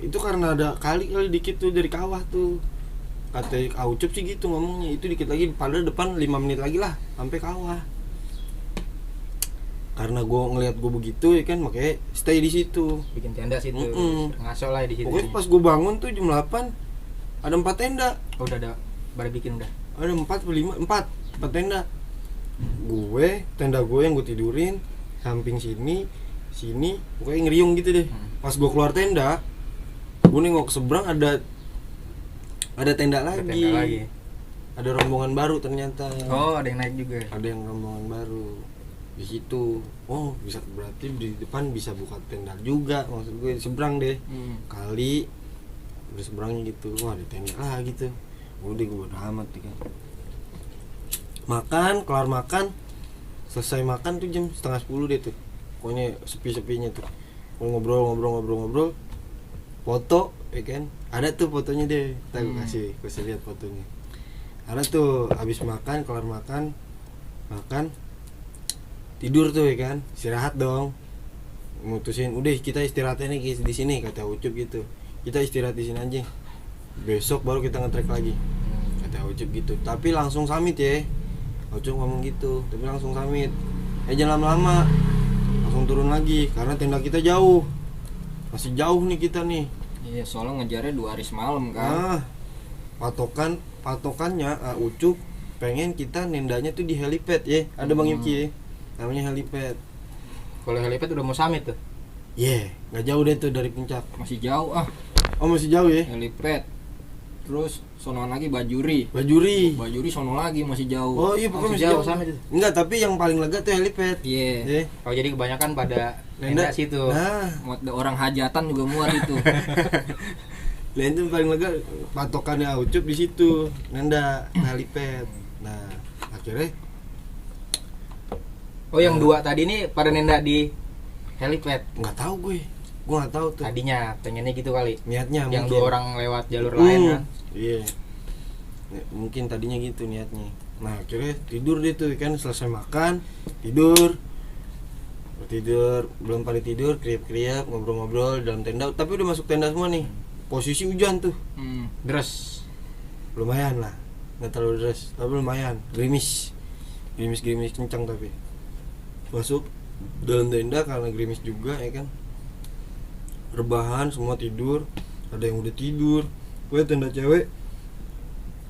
[SPEAKER 2] Itu karena ada kali dikit tuh dari kawah tuh. Kata Aucup sih gitu ngomongnya. Itu dikit lagi padahal depan 5 menit lagi lah sampai kawah. Karena gue ngelihat gue begitu ya kan, makanya stay di situ.
[SPEAKER 1] Bikin tenda situ.
[SPEAKER 2] Mm-mm.
[SPEAKER 1] Ngaso lah di situ.
[SPEAKER 2] Pokoknya pas gue bangun tuh jam 8 ada 4 tenda.
[SPEAKER 1] Oh, udah ada pada bikin udah.
[SPEAKER 2] Ada 4 atau 5, 4 tenda. Tenda gue yang gue tidurin samping sini, pokoknya ngeriung gitu deh. Pas gue keluar tenda, gue nengok ke seberang ada tenda
[SPEAKER 1] Ada
[SPEAKER 2] lagi.
[SPEAKER 1] tenda lagi.
[SPEAKER 2] Ada rombongan baru ternyata.
[SPEAKER 1] Oh, ada yang naik juga.
[SPEAKER 2] Ada yang rombongan baru di situ. Oh, bisa berarti di depan bisa buka tenda juga. Maksud gue di seberang deh. Kali di seberangnya gitu. Wah, ada tenda lah gitu. Udah gue bodo amat ya kan. Kelar makan, selesai makan tuh jam 9:30 deh tuh. Pokoknya sepi-sepinya tuh. Ngobrol, foto, ya kan? Ada tuh fotonya deh. Ntar gue kasih lihat fotonya. Ada tuh, habis makan, kelar makan, tidur tuh ya kan, istirahat dong. Mutusin, udah kita istirahatnya nih di sini kata Ucup gitu. Kita istirahat di sini aja. Besok baru kita nge-track lagi. Kata Ucup gitu. Tapi langsung summit ya. Ucup ngomong gitu, tapi langsung summit. Jangan lama-lama. Langsung turun lagi karena tenda kita jauh. Masih jauh nih kita nih.
[SPEAKER 3] Iya, soalnya ngejarnya 2 hari semalam
[SPEAKER 2] Nah,
[SPEAKER 3] kan.
[SPEAKER 2] patokannya Ucup pengen kita nendanya tuh di helipad ya. Ada Bang Yuki ya. Namanya helipad.
[SPEAKER 1] Kalau helipad udah mau summit tuh.
[SPEAKER 2] Nggak jauh deh tuh dari puncak.
[SPEAKER 3] Masih jauh
[SPEAKER 2] Oh, masih jauh ya.
[SPEAKER 3] helipad. Terus sonoan lagi Bajuri sono lagi masih jauh.
[SPEAKER 2] Oh iya, pokoknya masih jauh.
[SPEAKER 1] summit itu.
[SPEAKER 2] Enggak, tapi yang paling lega tuh helipad.
[SPEAKER 3] Iya.
[SPEAKER 1] Oh, jadi kebanyakan pada
[SPEAKER 2] Nenda
[SPEAKER 1] tenda situ.
[SPEAKER 2] Nah,
[SPEAKER 3] Muat orang hajatan juga muat itu.
[SPEAKER 2] lain tuh paling lega patokannya Ucup di situ. Nenda helipad. Nah, akhirnya
[SPEAKER 1] Oh, yang 2 tadi nih pada nenda di helipad.
[SPEAKER 2] nggak tahu gue nggak tahu tuh.
[SPEAKER 1] Tadinya pengennya gitu kali.
[SPEAKER 2] Niatnya
[SPEAKER 1] Yang
[SPEAKER 2] mungkin.
[SPEAKER 1] 2 orang lewat jalur lain kan.
[SPEAKER 2] Iya. Mungkin tadinya gitu niatnya. Nah, akhirnya tidur deh tuh kan, selesai makan, tidur belum pada tidur, kriap-kriap, ngobrol-ngobrol dalam tenda. Tapi udah masuk tenda semua nih. Posisi hujan tuh.
[SPEAKER 1] Deres.
[SPEAKER 2] Lumayan lah. Nggak terlalu deras, tapi lumayan. Gerimis kencang tapi. Masuk dalam tenda karena gerimis juga ya kan. Rebahan semua tidur, ada yang udah tidur. Gue tenda cewek,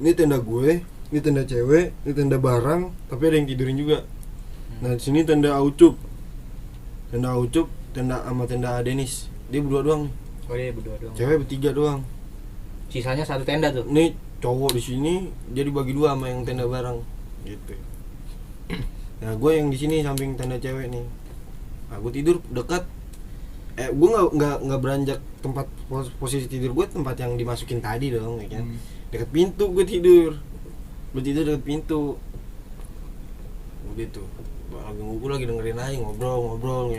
[SPEAKER 2] ini tenda gue, ini tenda cewek, ini tenda barang, tapi ada yang tidurin juga. Nah, di sini tenda Aucup, tenda sama tenda Denis, dia berdua doang.
[SPEAKER 1] Oh, dia berdua doang.
[SPEAKER 2] Cewek bertiga doang.
[SPEAKER 1] Sisanya 1 tenda tuh.
[SPEAKER 2] Ini cowok di sini, jadi bagi 2 sama yang tenda barang, gitu. Nah, gue yang di sini samping tenda cewek nih. Nah, gue tidur dekat. Gue nggak beranjak tempat posisi tidur gue, tempat yang dimasukin tadi dong, ya kan. Dekat pintu gue tidur dekat pintu. Udah tuh, gue lagi dengerin aja ngobrol.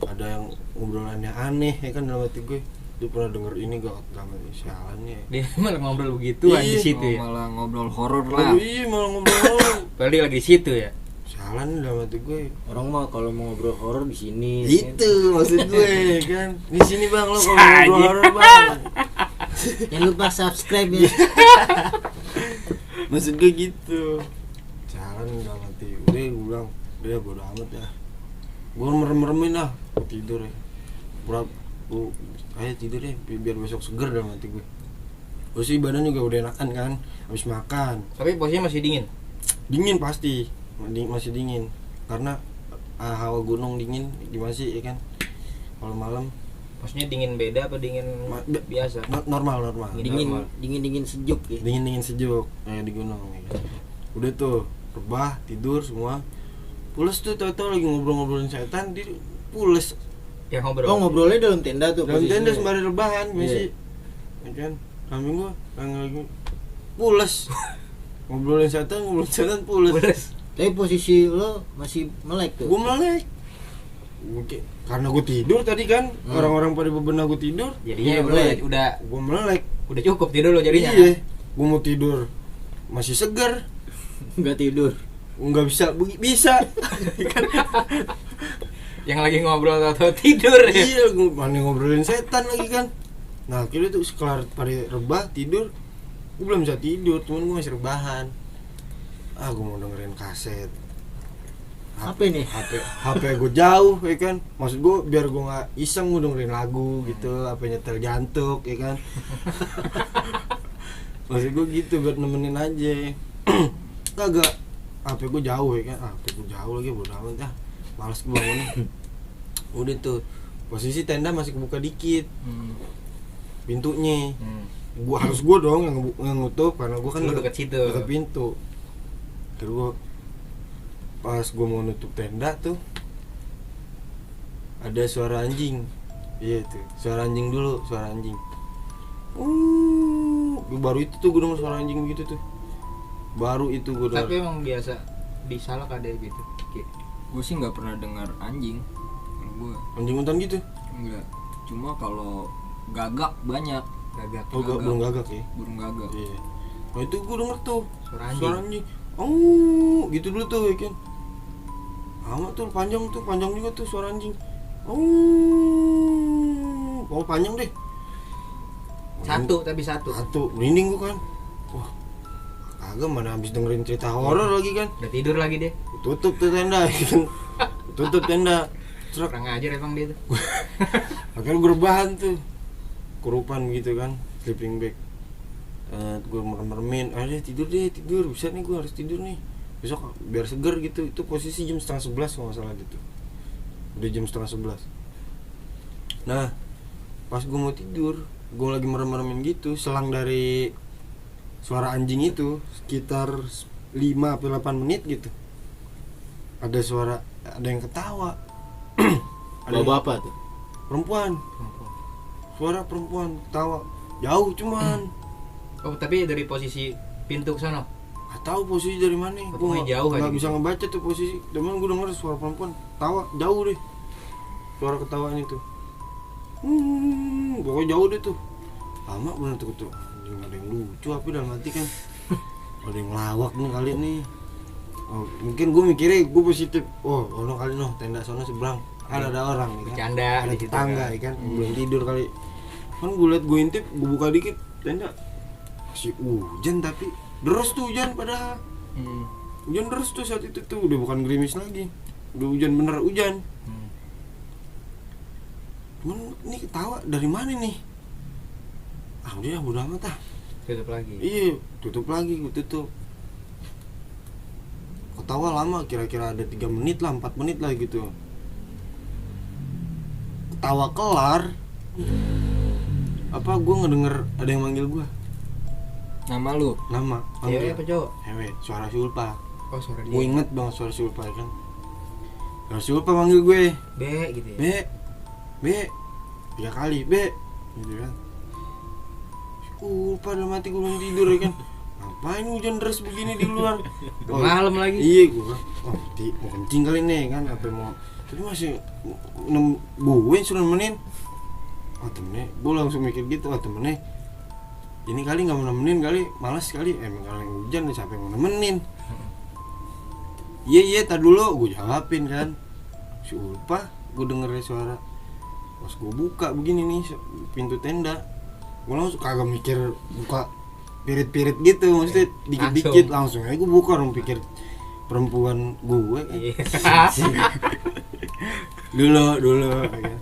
[SPEAKER 2] Ada yang ngobrolannya aneh, ya kan, dalam hati gue. Dia pernah denger ini gak dalam hati sialannya.
[SPEAKER 1] Dia malah ngobrol begituan di situ ya.
[SPEAKER 3] Malah ngobrol horor lah.
[SPEAKER 2] Iya, malah ngobrol.
[SPEAKER 1] Padahal dia lagi di situ ya.
[SPEAKER 2] Sialan dalam hati gue.
[SPEAKER 4] Orang mah kalau mau ngobrol horor di sini.
[SPEAKER 2] Itu maksud gue kan. Di sini Bang, lo kalau ngobrol horor Bang.
[SPEAKER 4] Jangan lupa subscribe ya.
[SPEAKER 2] Maksud gue gitu. Jalan dalam hati. Udah gue bilang, udah bodo amat ya. Gue merem-meremin lah, gue tidur ya. Ayo tidur ya, biar besok seger dalam hati gue. Gue sih badan juga udah enakan kan, habis makan.
[SPEAKER 1] Tapi posisinya masih dingin.
[SPEAKER 2] Dingin pasti, masih dingin. Karena hawa gunung dingin, gimana sih ya kan. Kalau malam
[SPEAKER 1] Maksudnya dingin beda apa dingin biasa?
[SPEAKER 2] Normal.
[SPEAKER 4] Dingin sejuk ya.
[SPEAKER 2] Dingin sejuk kayak di gunung ya kan. Udah tuh rebah tidur semua. Pules tuh tahu lagi ngobrolin setan di pules.
[SPEAKER 1] Ya ngobrol.
[SPEAKER 4] Oh, ngobrolnya dalam tenda tuh.
[SPEAKER 2] Dalam tenda
[SPEAKER 4] posisinya.
[SPEAKER 2] sembari rebahan masih. Ya kan. Samping gua lagi pules. ngobrolin setan pules.
[SPEAKER 4] Tapi posisi lo masih melek tuh.
[SPEAKER 2] Gua melek. Mungkin karena gue tidur tadi kan, orang-orang pada bebenah gue tidur.
[SPEAKER 1] Jadinya
[SPEAKER 2] Gue melek.
[SPEAKER 1] Udah cukup tidur lo jadinya.
[SPEAKER 2] Iya. Gue mau tidur masih segar.
[SPEAKER 4] Enggak tidur.
[SPEAKER 2] Nggak bisa.
[SPEAKER 1] Yang lagi ngobrol atau tidur ya.
[SPEAKER 2] Iya, gue mana ngobrolin setan lagi kan. Nah, akhirnya tuh sekelar pada rebah tidur, gue belum bisa tidur, cuman gue masih rebahan. Gue mau dengerin kaset.
[SPEAKER 4] Apa nih?
[SPEAKER 2] HP gue jauh, ya kan. Maksud gue biar gue nggak iseng gue dengerin lagu gitu, apa nyetel jantuk, ya kan. Maksud gue gitu biar nemenin aja. Kagak, HP gue jauh ya kan. HP gue jauh lagi, bodo amat males gue bangunnya. Udah tuh, posisi tenda masih kebuka dikit. Pintunya. Gue harus gue dong yang nutup karena gue kan
[SPEAKER 1] deket situ.
[SPEAKER 2] Deket pintu. Terus gue pas gue mau nutup tenda tuh ada suara anjing. Iya tuh, suara anjing dulu, suara anjing. Baru itu tuh gue denger suara anjing begitu tuh. Baru itu gue denger.
[SPEAKER 1] Tapi emang biasa di Salak ada gitu.
[SPEAKER 3] Gue sih nggak pernah dengar anjing. Gue
[SPEAKER 2] Anjing hutan gitu?
[SPEAKER 3] enggak. Cuma kalau gagak banyak.
[SPEAKER 1] Gagak.
[SPEAKER 2] Belum gagak ya?
[SPEAKER 3] Burung gagak.
[SPEAKER 2] Iya. Nah itu gue denger tuh
[SPEAKER 1] Suara
[SPEAKER 2] suara
[SPEAKER 1] anjing.
[SPEAKER 2] anjing. Gitu dulu tuh ya kan. Amat tuh panjang juga tuh suara anjing. Panjang deh.
[SPEAKER 1] Satu.
[SPEAKER 2] Merinding gue kan. Wah, kagak mana habis dengerin cerita horor lagi kan.
[SPEAKER 1] Udah tidur lagi deh.
[SPEAKER 2] Tutup tuh tenda kan. Tutup tenda. Serak.
[SPEAKER 1] Kurang ajar emang dia tuh.
[SPEAKER 2] Akhirnya gue rebahan tuh. Kerupan gitu kan, sleeping bag. Gue merem-meremin, tidur deh, bisa nih gue harus tidur nih. Besok biar seger gitu. Itu posisi jam 10:30 kalau nggak salah gitu. Udah jam 10:30. Nah, pas gue mau tidur, gue lagi merem-meremin gitu, selang dari suara anjing itu sekitar 5-8 menit gitu. Ada suara, ada yang ketawa.
[SPEAKER 4] Bapak tuh.
[SPEAKER 2] Perempuan. Suara perempuan ketawa. Jauh cuman.
[SPEAKER 1] Oh, tapi dari posisi pintu ke sana.
[SPEAKER 2] Gak tahu posisi dari mana. Gue
[SPEAKER 1] jauh
[SPEAKER 2] nggak
[SPEAKER 1] aja
[SPEAKER 2] bisa
[SPEAKER 1] gitu.
[SPEAKER 2] ngebaca tuh posisi. Cuman gue denger suara perempuan tawa jauh deh. Suara ketawanya tuh. Pokoknya jauh deh tuh. Lama bener tuh. Anjing ada yang lucu tapi dalam hati kan. Ada yang ngelawak nih kali nih. Oh, mungkin gue mikirnya gue positif. Oh, kali tenda sana seberang. Kan ada orang ya kan.
[SPEAKER 1] Bercanda
[SPEAKER 2] Ada
[SPEAKER 1] di situ
[SPEAKER 2] tetangga
[SPEAKER 1] kan.
[SPEAKER 2] ya kan. Belum tidur kali. Kan gue liat gue intip, gue buka dikit tenda. Masih hujan tapi deras tuh hujan padahal. Hujan deras tuh saat itu tuh, udah bukan gerimis lagi. Udah hujan bener hujan. Cuman ini ketawa dari mana nih? Udah bodo amat
[SPEAKER 1] Tutup lagi.
[SPEAKER 2] Iya, tutup lagi, gue tutup. Ketawa lama, kira-kira ada 3 menit lah, 4 menit lah gitu. Ketawa kelar. Apa gue ngedenger ada yang manggil gue?
[SPEAKER 3] Nama lu?
[SPEAKER 2] Nama.
[SPEAKER 1] Cewek apa cowok?
[SPEAKER 2] Cewek, suara si Ulpa.
[SPEAKER 1] Oh, suara dia.
[SPEAKER 2] Gue inget banget suara si Ulpa kan. Suara si Ulpa manggil gue.
[SPEAKER 1] B gitu ya.
[SPEAKER 2] B 3 kali B gitu kan. Pada mati gue belum tidur ya kan. Ngapain hujan deras begini di luar?
[SPEAKER 1] Malam lagi.
[SPEAKER 2] Iya gue kan. Mau kencing kali nih kan. Apa mau? Tapi masih gue suruh nemenin. Temennya, gue langsung mikir gitu. Temennya ini kali nggak mau nemenin kali, malas kali. Emang kalau yang hujan nih siapa yang mau nemenin? Iya tar dulu gue jawabin kan. Si Ulpa, gue dengerin suara. Pas gue buka begini nih pintu tenda, gue langsung kagak mikir buka pirit-pirit gitu, maksudnya dikit-dikit langsung aja gue buka, orang pikir perempuan gue kan. dulu kan.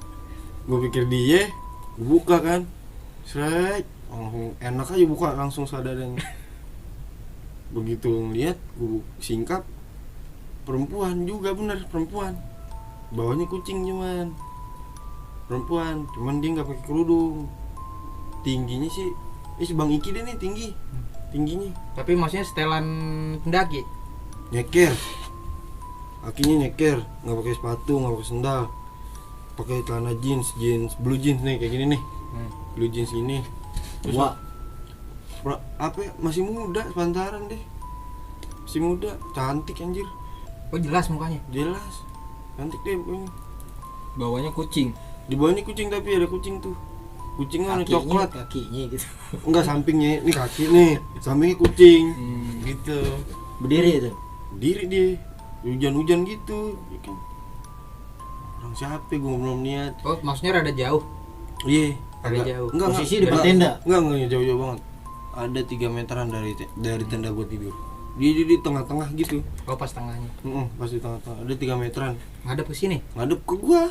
[SPEAKER 2] Gue pikir dia, gue buka kan, seret, langsung enak aja buka langsung sadarnya. Begitu ngeliat, gue singkap, perempuan juga bener perempuan, bawahnya kucing cuman. perempuan, cuman dia nggak pakai kerudung. Tingginya sih Bang Iki deh nih tingginya.
[SPEAKER 1] Tapi maksudnya setelan pendaki.
[SPEAKER 2] Nyeker, kakinya nyeker, nggak pakai sepatu, nggak pakai sendal, pakai celana jeans blue jeans nih kayak gini nih, blue jeans gini. Terus
[SPEAKER 4] Wah,
[SPEAKER 2] apa ya, masih muda sepantaran deh, masih muda, cantik anjir,
[SPEAKER 1] Oh jelas mukanya.
[SPEAKER 2] jelas, cantik deh pokoknya.
[SPEAKER 3] Bawahnya kucing.
[SPEAKER 2] Di bawahnya kucing, tapi ada kucing tuh, kucingnya warna coklat.
[SPEAKER 4] kakinya gitu.
[SPEAKER 2] Enggak, sampingnya, ini kaki nih, sampingnya kucing, gitu.
[SPEAKER 4] Berdiri itu.
[SPEAKER 2] Diri dia, hujan-hujan gitu, ya kan. Orang siapa? Gue belum niat.
[SPEAKER 1] Oh maksudnya rada jauh.
[SPEAKER 2] Iya,
[SPEAKER 1] Agak jauh.
[SPEAKER 4] Posisi di depan tenda.
[SPEAKER 2] Enggak jauh-jauh banget. Ada 3 meteran dari tenda gue tidur. Dia di tengah-tengah gitu.
[SPEAKER 1] Oh pas tengahnya.
[SPEAKER 2] Pas di tengah-tengah. Ada 3 meteran.
[SPEAKER 1] Ngadep ke sini.
[SPEAKER 2] Ngadep ke gua.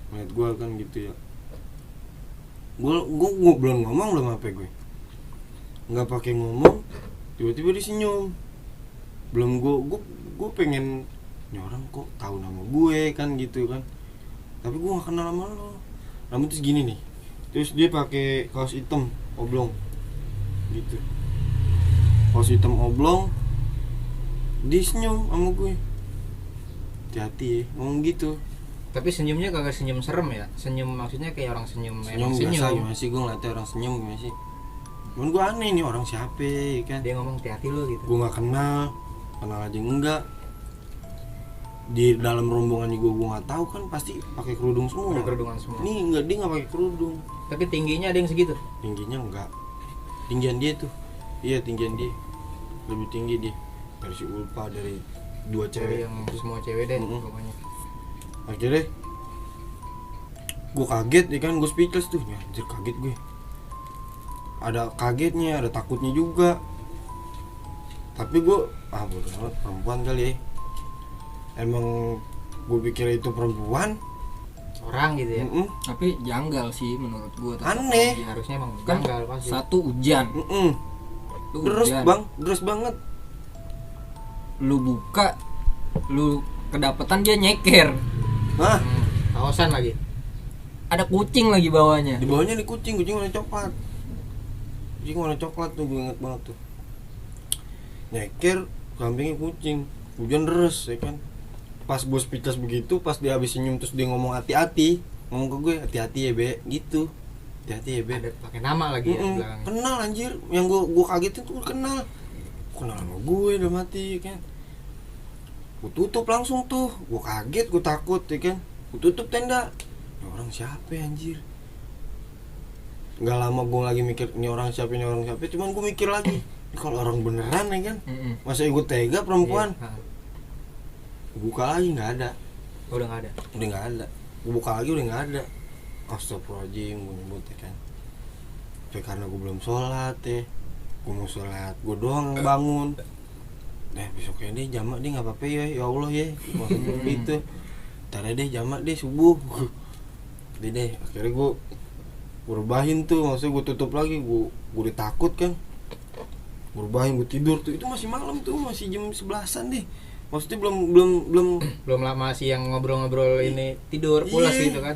[SPEAKER 2] Lihat gua kan gitu ya. Gua belum ngomong belum apa gue. Enggak pakai ngomong, tiba-tiba dia senyum. Belum gua pengen ini orang kok tahu nama gue kan gitu kan. Tapi gua enggak kenal sama lo. Rambut tuh segini nih. Terus dia pakai kaos hitam oblong. Gitu. Kaos hitam oblong. Dia senyum sama gue. Hati-hati ya, ngomong gitu.
[SPEAKER 1] Tapi senyumnya kagak senyum serem ya. Senyum maksudnya kayak orang senyum emang
[SPEAKER 2] Biasa gimana sih, gue ngeliatnya orang senyum gimana sih. Cuman gue aneh nih orang siapa kan.
[SPEAKER 1] Dia ngomong hati-hati lo gitu.
[SPEAKER 2] Gue gak kenal aja enggak. Di dalam rombongan juga gue gak tahu kan, pasti pakai kerudung semua.
[SPEAKER 1] Ada kerudungan semua.
[SPEAKER 2] Nih enggak, dia gak pakai kerudung.
[SPEAKER 1] Tapi tingginya ada yang segitu.
[SPEAKER 2] Tingginya enggak. Tinggian dia tuh. Iya, tinggian dia. Lebih tinggi dia. Dari si Ulpa, dari 2 cewek.
[SPEAKER 1] Yang semua cewek deh pokoknya.
[SPEAKER 2] Akhirnya gue kaget ya kan, gue speechless tuh. Ya, anjir kaget gue. Ada kagetnya, ada takutnya juga. Tapi gue bodo amat, perempuan kali ya. Emang gue pikir itu perempuan.
[SPEAKER 1] Orang gitu ya.
[SPEAKER 3] Tapi janggal sih menurut gua.
[SPEAKER 2] Aneh.
[SPEAKER 1] Ya, harusnya emang
[SPEAKER 3] Kan
[SPEAKER 1] janggal pasti.
[SPEAKER 3] satu hujan. Lu
[SPEAKER 2] Terus
[SPEAKER 3] hujan.
[SPEAKER 2] bang, terus banget.
[SPEAKER 3] Lu buka, lu kedapetan dia nyeker.
[SPEAKER 2] Hah?
[SPEAKER 1] Kaosan lagi.
[SPEAKER 3] Ada kucing lagi bawahnya.
[SPEAKER 2] Di bawahnya nih kucing warna coklat. Kucing warna coklat tuh, gue inget banget tuh. Nyeker, sampingnya kucing. Hujan deras ya kan. Pas gue speechless begitu, pas dia habis senyum terus dia ngomong hati-hati, ngomong ke gue hati-hati ya be, gitu. Hati-hati ya be.
[SPEAKER 1] Ada pakai nama lagi ya belakangnya.
[SPEAKER 2] Kenal anjir, yang gue kagetin tuh kenal sama gue udah mati kan. Gue tutup langsung tuh, gue kaget, gue takut ya kan. Gue tutup tenda. Ini orang siapa ya, anjir? Nggak lama gue lagi mikir ini orang siapa, cuman gue mikir lagi, ini kalau orang beneran ya kan, masa gue tega perempuan.
[SPEAKER 1] Iya.
[SPEAKER 2] Gue buka lagi nggak ada.
[SPEAKER 1] Udah nggak ada.
[SPEAKER 2] Udah nggak ada. Gue buka lagi udah nggak ada. Astagfirullahaladzim, gue nyebut ya kan. Tapi karena gue belum sholat ya, gue mau sholat, gue doang yang bangun. Nah besoknya deh jamak deh nggak apa-apa ya Allah ya, maksudnya gitu. Ntar deh jamak deh subuh. Deh akhirnya gue rebahin tuh, maksudnya gue tutup lagi, gue udah takut kan. Gue rebahin, gue tidur tuh, itu masih malam tuh, masih jam 11-an deh. Maksudnya belum
[SPEAKER 1] lama sih yang ngobrol-ngobrol ini tidur pulas gitu kan.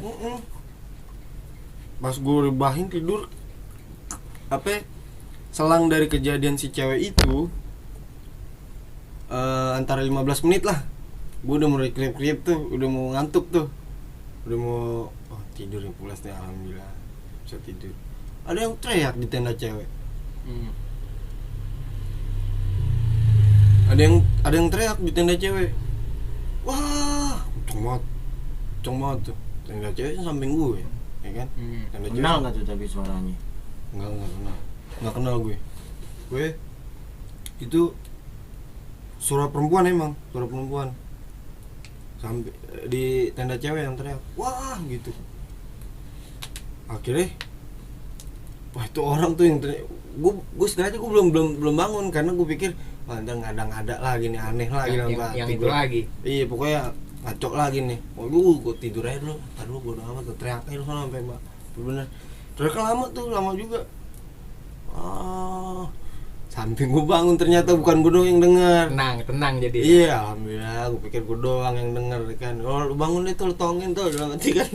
[SPEAKER 2] Pas gue rebahin tidur, selang dari kejadian si cewek itu antara 15 menit lah, gue udah mulai kriep-kriep tuh, udah mau ngantuk tuh, udah mau tidur ya, pulas deh, alhamdulillah bisa tidur. Ada yang teriak di tenda cewek. Ada yang teriak di tenda cewek. Wah, kenceng banget tuh. Tenda cewek samping gue, ya kan? Tenda cewek.
[SPEAKER 4] Kenal nggak tuh tapi suaranya?
[SPEAKER 2] Nggak kenal gue. Gue itu suara perempuan, emang suara perempuan. Sampai di tenda cewek yang teriak, wah gitu. Akhirnya, wah itu orang tuh yang teriak. Gue setidaknya gue belum bangun karena gue pikir ntar ngada-ngada lagi nih, aneh lagi
[SPEAKER 1] yang itu lagi.
[SPEAKER 2] Iya pokoknya ngaco lagi nih. Gue tidur aja dulu. Ntar dulu bodo amat, teriak aja sana sampai bener. Teriak lama tuh, lama juga. Samping gue bangun ternyata bukan gue doang yang dengar.
[SPEAKER 1] Tenang jadi.
[SPEAKER 2] Iya, alhamdulillah, gue pikir gue doang yang denger kan. Oh, lu bangun deh tuh, lu tongin tuh dalam hati kan.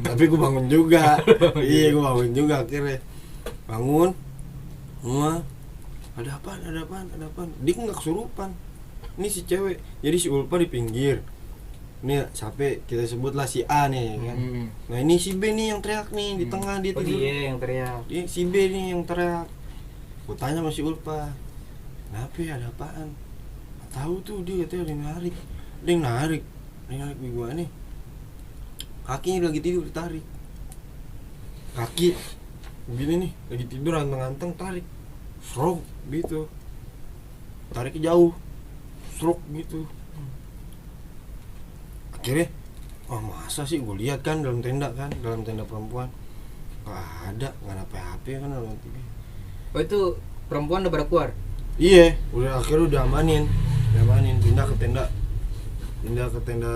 [SPEAKER 2] Tapi gue bangun juga. Iya, gue bangun juga akhirnya. Bangun. Semua. Ada apaan? Dia nggak kesurupan. Ini si cewek. Jadi si Ulfa di pinggir. Ini sampai kita sebutlah si A nih kan. Nah, ini si B nih yang teriak nih di tengah dia
[SPEAKER 1] Oh
[SPEAKER 2] tidur.
[SPEAKER 1] dia yang teriak.
[SPEAKER 2] Dia si B nih yang teriak. Gue tanya sama si Ulfa, kenapa ya, ada apaan? Gak tahu tuh, dia katanya ada yang narik gue nih. Kakinya lagi tidur ditarik. Kaki begini nih, lagi tidur anteng-anteng tarik. Srok gitu. Tariknya jauh. Srok gitu. Akhirnya, masa sih, gue lihat kan dalam tenda perempuan. Gak ada apa-apa kan dalam TV.
[SPEAKER 1] Oh itu perempuan udah pada keluar?
[SPEAKER 2] Iya, akhirnya udah amanin, pindah ke tenda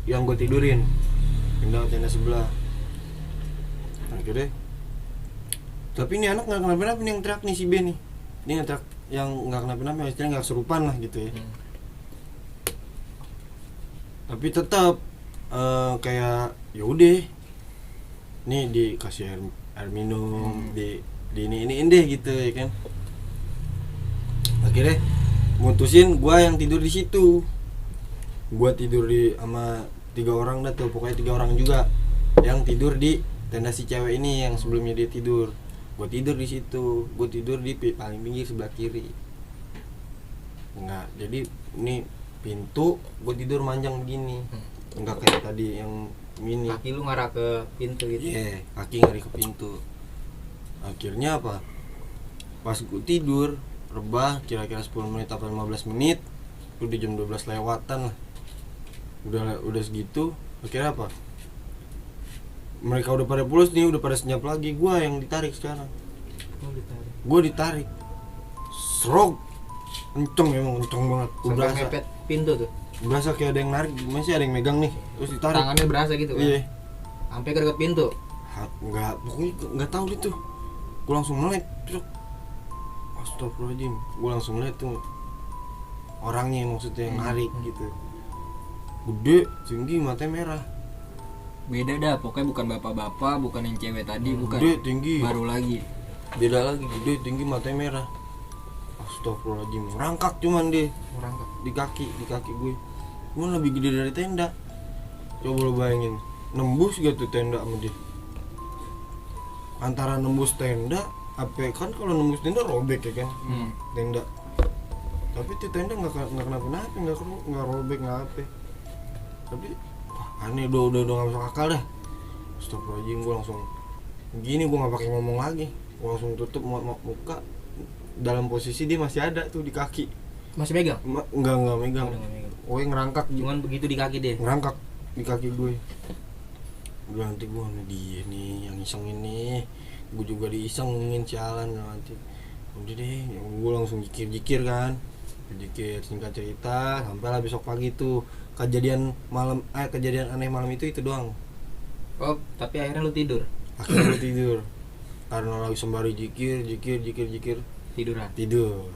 [SPEAKER 2] yang gue tidurin, pindah ke tenda sebelah. Akhirnya, tapi ini anak nggak kenapa-napa nih yang teriak nih si B nih, ini yang teriak yang nggak kenapa-napa, istilahnya nggak kesurupan lah gitu ya. Tapi tetap kayak yaudah, nih dikasih air minum, di ini deh gitu ya kan. Akhirnya mutusin gua yang tidur di situ. Gua tidur sama 3 orang dah tuh, pokoknya 3 orang juga yang tidur di tenda si cewek ini yang sebelumnya dia tidur. Gua tidur di situ, gua tidur di paling pinggir sebelah kiri. Enggak, jadi ini pintu gua tidur manjang begini. Enggak kayak tadi yang mini.
[SPEAKER 1] Kaki lu ngarah ke pintu gitu.
[SPEAKER 2] Iya, kaki ngari ke pintu. Akhirnya apa? Pas gue tidur, rebah kira-kira 10 menit atau 15 menit, udah jam 12 lewatan lah. Udah segitu, akhirnya apa? Mereka udah pada pulas nih, udah pada senyap lagi, gua yang ditarik sekarang. Gua ditarik. Srog. Kenceng banget.
[SPEAKER 1] Sampai
[SPEAKER 2] Berasa,
[SPEAKER 1] mepet pintu tuh.
[SPEAKER 2] berasa kayak ada yang narik, masih ada yang megang nih, terus ditarik.
[SPEAKER 1] Tangannya berasa gitu kan.
[SPEAKER 2] Iya.
[SPEAKER 1] Sampai ke dekat pintu.
[SPEAKER 2] Enggak, pokoknya enggak tahu gitu. Gue langsung melek, truk. Astagfirullahaladzim. Gue langsung lihat tuh orangnya yang maksudnya yang narik gitu. Gede, tinggi, matanya merah.
[SPEAKER 3] Beda dah, pokoknya bukan bapak-bapak, bukan yang cewek tadi, bukan.
[SPEAKER 2] Gede, tinggi.
[SPEAKER 3] Baru lagi.
[SPEAKER 2] Beda lagi, gede, tinggi, matanya merah. Astagfirullahaladzim. Rangkak cuman deh
[SPEAKER 1] Merangkak.
[SPEAKER 2] di kaki gue. Cuman lebih gede dari tenda. Coba lo bayangin, nembus gitu tenda sama dia. Antara nembus tenda, apa kan kalau nembus tenda robek ya kan, tenda. Tapi tuh tenda nggak kenapa-napa, nggak robek nggak apa. Tapi aneh, udah nggak masuk akal dah. Astagfirullahaladzim, gue langsung gini, gue nggak pakai ngomong lagi, gue langsung tutup muka. Dalam posisi dia masih ada tuh di kaki.
[SPEAKER 1] Masih megang?
[SPEAKER 2] Enggak megang. Oh, ngerangkak.
[SPEAKER 1] Cuman begitu di kaki deh.
[SPEAKER 2] Ngerangkak di kaki gue. Gue nanti gue sama dia nih yang iseng ini, gue juga diisengin sialan nanti. Udah deh, gue langsung jikir kan, singkat cerita, sampailah besok pagi tuh kejadian aneh malam itu doang.
[SPEAKER 1] Oh, tapi akhirnya lu tidur.
[SPEAKER 2] Akhirnya gue tidur karena lagi sembari jikir
[SPEAKER 1] Tiduran.
[SPEAKER 2] tidur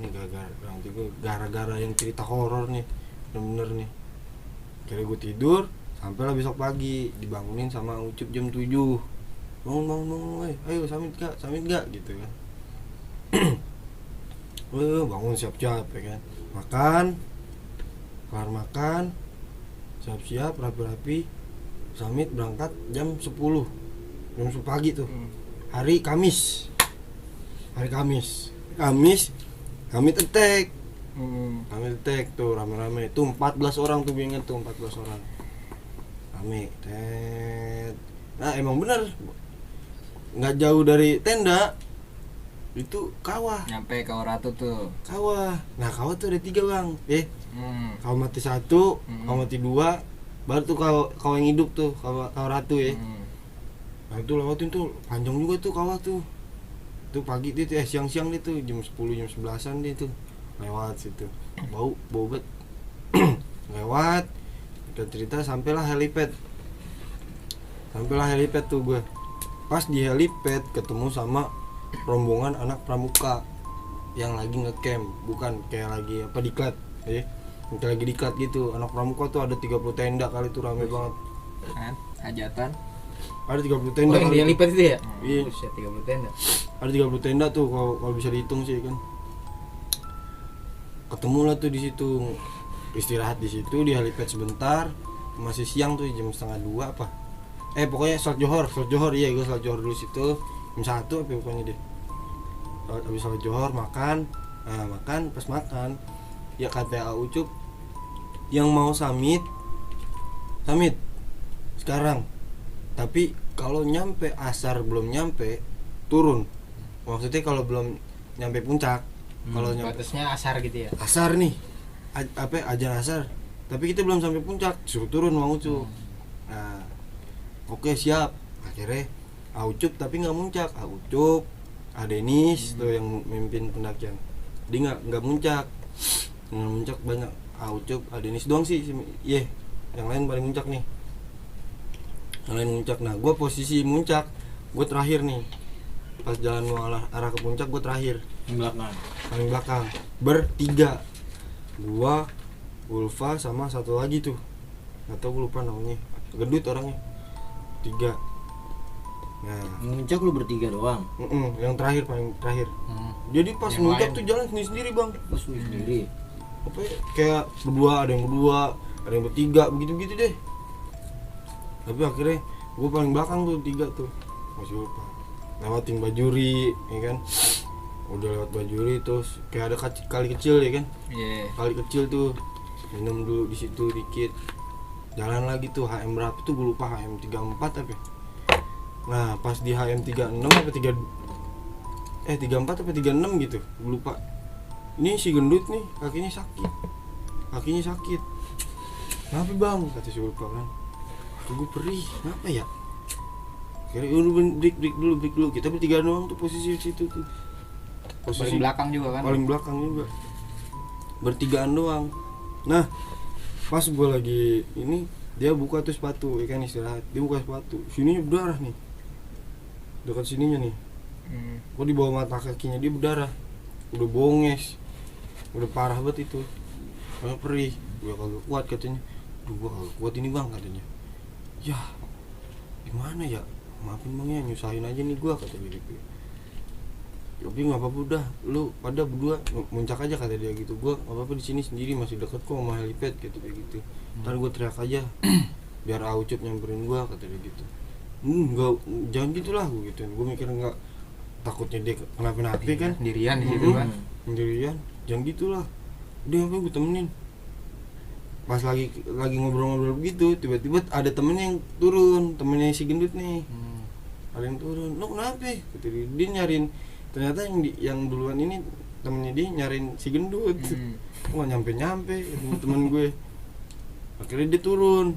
[SPEAKER 2] nih gara-gara yang cerita horor nih, bener-bener nih. Akhirnya gue tidur sampailah besok pagi, dibangunin sama Ucup jam 7. Bangun, ayo samit gak gitu kan. Bangun siap-siap ya kan, kelar makan, siap-siap rapi-rapi, samit berangkat jam 10 pagi tuh. Hari Kamis kami attack. Kami attack tuh rame-rame tuh 14 orang tuh, inget tuh 14 orang rame. Nah emang bener nggak jauh dari tenda itu kawah.
[SPEAKER 3] Nyampe Kawah Ratu tuh.
[SPEAKER 2] Kawah. Nah kawah tuh ada 3 bang. Kawah mati 1, kawah mati 2, baru tuh kawah yang hidup tuh, kawah Ratu ya. Nah itu lewatin tuh panjang juga tuh kawah tuh. Itu pagi itu siang-siang itu jam 10 jam 11-an dia tuh lewat situ. Bau bet. Lewat kita cerita sampailah helipad tuh gue. Pas di helipad ketemu sama rombongan anak pramuka yang lagi ngecamp, bukan kayak lagi apa diklat kayak lagi diklat gitu. Anak pramuka tuh ada 30 tenda kali, tuh rame banget.
[SPEAKER 3] Kan hajatan.
[SPEAKER 2] Ada 30
[SPEAKER 1] Oh,
[SPEAKER 2] tenda
[SPEAKER 1] yang
[SPEAKER 2] kali
[SPEAKER 1] dia
[SPEAKER 2] tuh.
[SPEAKER 1] lipat itu ya?
[SPEAKER 2] Iya.
[SPEAKER 1] Buset, 30 tenda.
[SPEAKER 2] Ada 30 tenda tuh kalau bisa dihitung sih kan. Ketemu lah tuh di situ, istirahat di situ di helipad sebentar. Masih siang tuh, jam 1:30 apa? Pokoknya sholat johor, iya gue sholat johor dulu situ jam 1 apa pokoknya deh. Habis sholat johor makan, pas makan ya kata Ucup yang mau samit sekarang, tapi kalau nyampe asar belum nyampe turun. Maksudnya kalau belum nyampe puncak, kalau nyampe
[SPEAKER 1] Batasnya asar gitu ya.
[SPEAKER 2] asar nih ajan asar, tapi kita belum sampai puncak suruh turun mau Ucup. Nah oke siap, akhirnya Ucup tapi nggak muncak. Ucup, Denis tuh yang memimpin pendakian, dia nggak muncak banyak. Ucup, Denis doang sih, yang lain paling muncak nih, yang lain muncak. Nah gue posisi muncak, gue terakhir nih, pas jalan mau arah ke puncak gue terakhir, paling belakang bertiga, gua, Ulfa sama satu lagi tuh nggak tahu gue lupa namanya, gendut orangnya, 3. Nah
[SPEAKER 4] Muncak lu bertiga doang.
[SPEAKER 2] yang terakhir, paling terakhir. Jadi pas
[SPEAKER 1] Yang
[SPEAKER 2] muncak
[SPEAKER 1] lain.
[SPEAKER 2] tuh jalan sendiri bang,
[SPEAKER 4] Terus lu sendiri.
[SPEAKER 2] apa ya, kayak berdua, ada yang bertiga, begitu deh. Tapi akhirnya gue paling belakang tuh 3 tuh, masih lupa. Lewatin Bajuri, ya kan. Udah lewat Bajuri terus kayak ada kali kecil ya kan.
[SPEAKER 1] Iya.
[SPEAKER 2] Kali kecil tuh, minum dulu di situ dikit. Jalan lagi tuh HM berapa tuh gue lupa, HM 34 apa. Nah, pas di HM 36 apa 34 apa 36 gitu. Gue lupa. Ini si gendut nih, kakinya sakit. Kenapa bang? Kata si Ulfa kan. Gue perih, kenapa ya? Kira udah break dulu. Kita bertiga doang tuh posisi situ tuh.
[SPEAKER 1] Paling belakang juga kan.
[SPEAKER 2] Paling belakang juga. Bertigaan doang. Nah, pas gue lagi ini, dia buka tuh sepatu, ya kan istirahat. Dia buka sepatu, sininya berdarah nih. Dekat sininya nih. Kok di bawah mata kakinya dia berdarah. Udah bonges. Udah parah banget itu. Karena perih. Gue kagak kuat katanya. Gue kagak kuat ini bang katanya. Ya, gimana ya? Maafin bang ya, nyusahin aja nih gue kata dia gitu. Tapi nggak apa-apa udah, lu pada berdua muncak aja kata dia gitu. Gue nggak apa-apa di sini sendiri, masih deket kok sama helipad gitu kayak gitu. Ntar gue teriak aja, biar Ucup nyamperin gue kata dia gitu. Nggak, jangan gitulah gue gitu. Gue mikir nggak, takutnya dia kenapa-napa kan.
[SPEAKER 1] Sendirian di situ kan.
[SPEAKER 2] Sendirian, jangan gitulah. Udah apa gue temenin. Pas lagi ngobrol-ngobrol begitu, tiba-tiba ada temennya yang turun, temennya si gendut nih. Ada yang turun, lo kenapa? Kata dia nyariin, ternyata yang duluan ini temennya dia nyariin si gendut. Nggak nyampe temen gue. Akhirnya dia turun.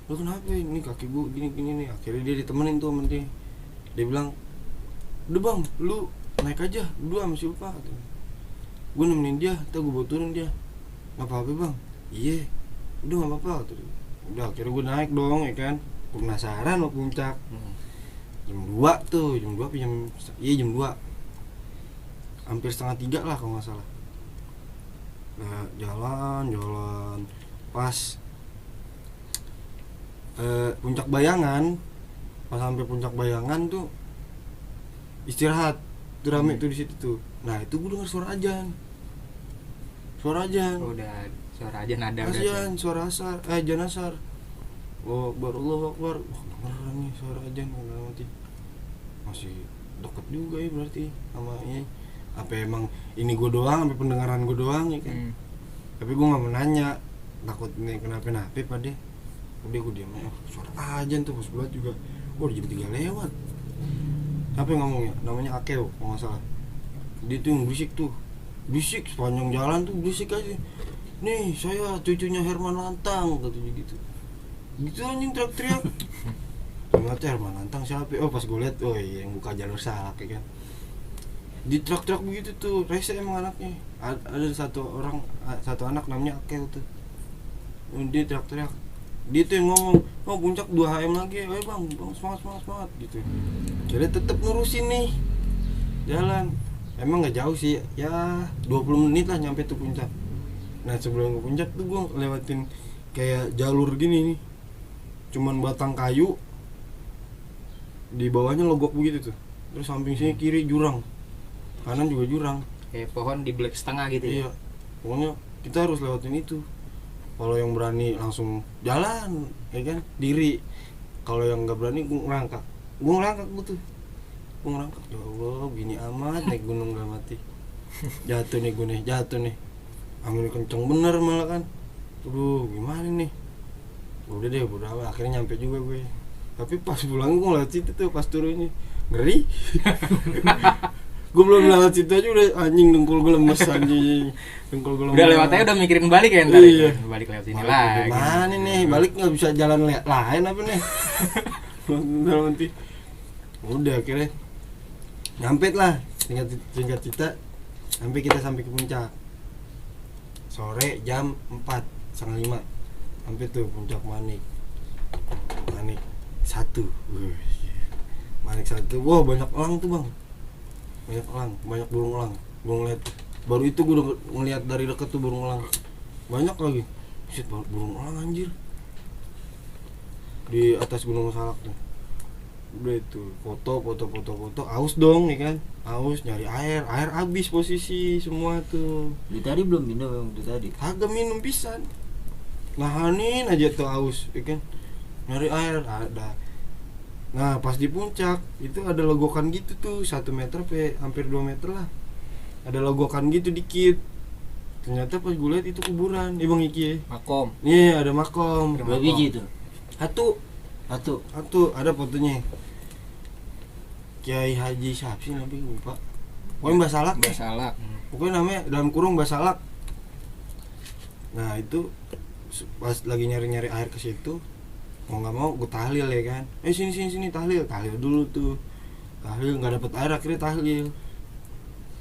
[SPEAKER 2] Lo kenapa? Ini kaki gue gini nih. Akhirnya dia ditemenin tuh sama dia. Dia bilang, udah bang, lu naik aja berdua sama si Ulfa. Gue nemenin dia, ntar gue bawa turun dia. Nggak apa-apa bang. Iya, udah nggak apa-apa. Udah akhirnya gue naik dong ya kan. Gue penasaran mau puncak. Jam 2 tuh, jam 2 jam 2. Hampir 2:30 lah kalau nggak salah. Nah, jalan pas puncak Bayangan. Pas sampai puncak Bayangan tuh istirahat. Tuh rame tuh di situ tuh. Nah, itu gue dengar suara ajan.
[SPEAKER 1] Udah suara aja nada
[SPEAKER 2] Ajan, suara asar, ajan asar. Allahu Akbar. Wah, beneran nih suara ajan nanti. Masih deket juga ya berarti sama ini. Apa emang ini gue doang, sampai pendengaran gue doang ya kan. Tapi gue nggak mau nanya, takut nih kenapa-napa pada. Udah gue diam aja. Suara ajan tuh pas buat juga. Udah jam 3 lewat. Siapa yang ngomongnya? Namanya Akeo kalau nggak salah. Dia tuh yang berisik sepanjang jalan tuh berisik aja. Nih saya cucunya Herman Lantang katanya gitu anjing teriak-teriak. Ternyata Herman Lantang siapa? Oh pas gue liat, oh iya yang buka jalur salak ya kan. Di teriak-teriak begitu tuh, rese emang anaknya. Ada satu anak namanya Akeo tuh. Dia teriak-teriak. Dia tuh yang ngomong, oh puncak 2 HM lagi, bang semangat gitu. Jadi tetap nurusin nih jalan. Emang nggak jauh sih, ya 20 menit lah nyampe tuh puncak. Nah sebelum ke puncak tuh gue lewatin kayak jalur gini nih, cuman batang kayu, di bawahnya logok begitu tuh. Terus samping sini kiri jurang, kanan juga jurang.
[SPEAKER 1] Kayak pohon di black setengah gitu ya.
[SPEAKER 2] Iya, pokoknya kita harus lewatin itu. Kalau yang berani langsung jalan, ya kan, diri. Kalau yang nggak berani gue ngerangkak tuh. Gue ngerangkak, ya Allah, gini amat naik gunung gak mati. Jatuh nih gue nih, angin kenceng bener malah kan. Aduh, gimana nih? Udah deh, udah akhirnya nyampe juga gue. Tapi pas pulang gue ngeliat situ tuh, pas turunnya ngeri. Gue belum lewat situ aja udah anjing, dengkul gue lemes anjing.
[SPEAKER 1] Udah lewat aja udah mikirin balik ya ntar.
[SPEAKER 2] Iya.
[SPEAKER 1] Balik lewat sini
[SPEAKER 2] Balik
[SPEAKER 1] lagi.
[SPEAKER 2] gimana nih? Balik nggak bisa jalan lain apa nih? Nanti. Udah akhirnya nyampe lah, singkat cerita sampai ke puncak. Sore jam 4:30 sampai tuh puncak Manik 1. Manik 1. Wow, banyak elang tuh, Bang. Banyak burung elang. Gue ngeliat. Baru itu gue udah ngeliat dari dekat tuh burung elang. Banyak lagi. Buset, burung elang anjir. Di atas Gunung Salak tuh. Udah itu foto, aus dong ya kan, aus nyari air habis posisi semua tuh.
[SPEAKER 4] Dari tadi belum minum yang itu tadi.
[SPEAKER 2] Kagak minum pisan, nahanin aja tuh aus ya kan, nyari air ada. Nah pas di puncak itu ada logokan gitu tuh 1 meter hampir 2 meter lah, ada logokan gitu dikit. Ternyata pas gue liat itu kuburan, Bang Iki.
[SPEAKER 3] Makom.
[SPEAKER 2] Iya, ada makom.
[SPEAKER 4] Berapa biji itu?
[SPEAKER 2] Satu ada fotonya. Kiai Haji siapa sih namanya, lupa. Pokoknya Mbah Salak. Pokoknya namanya dalam kurung Mbah Salak. Nah itu pas lagi nyari air ke situ, mau nggak mau gue tahlil ya kan. Sini tahlil dulu tuh. Tahlil nggak dapet air, akhirnya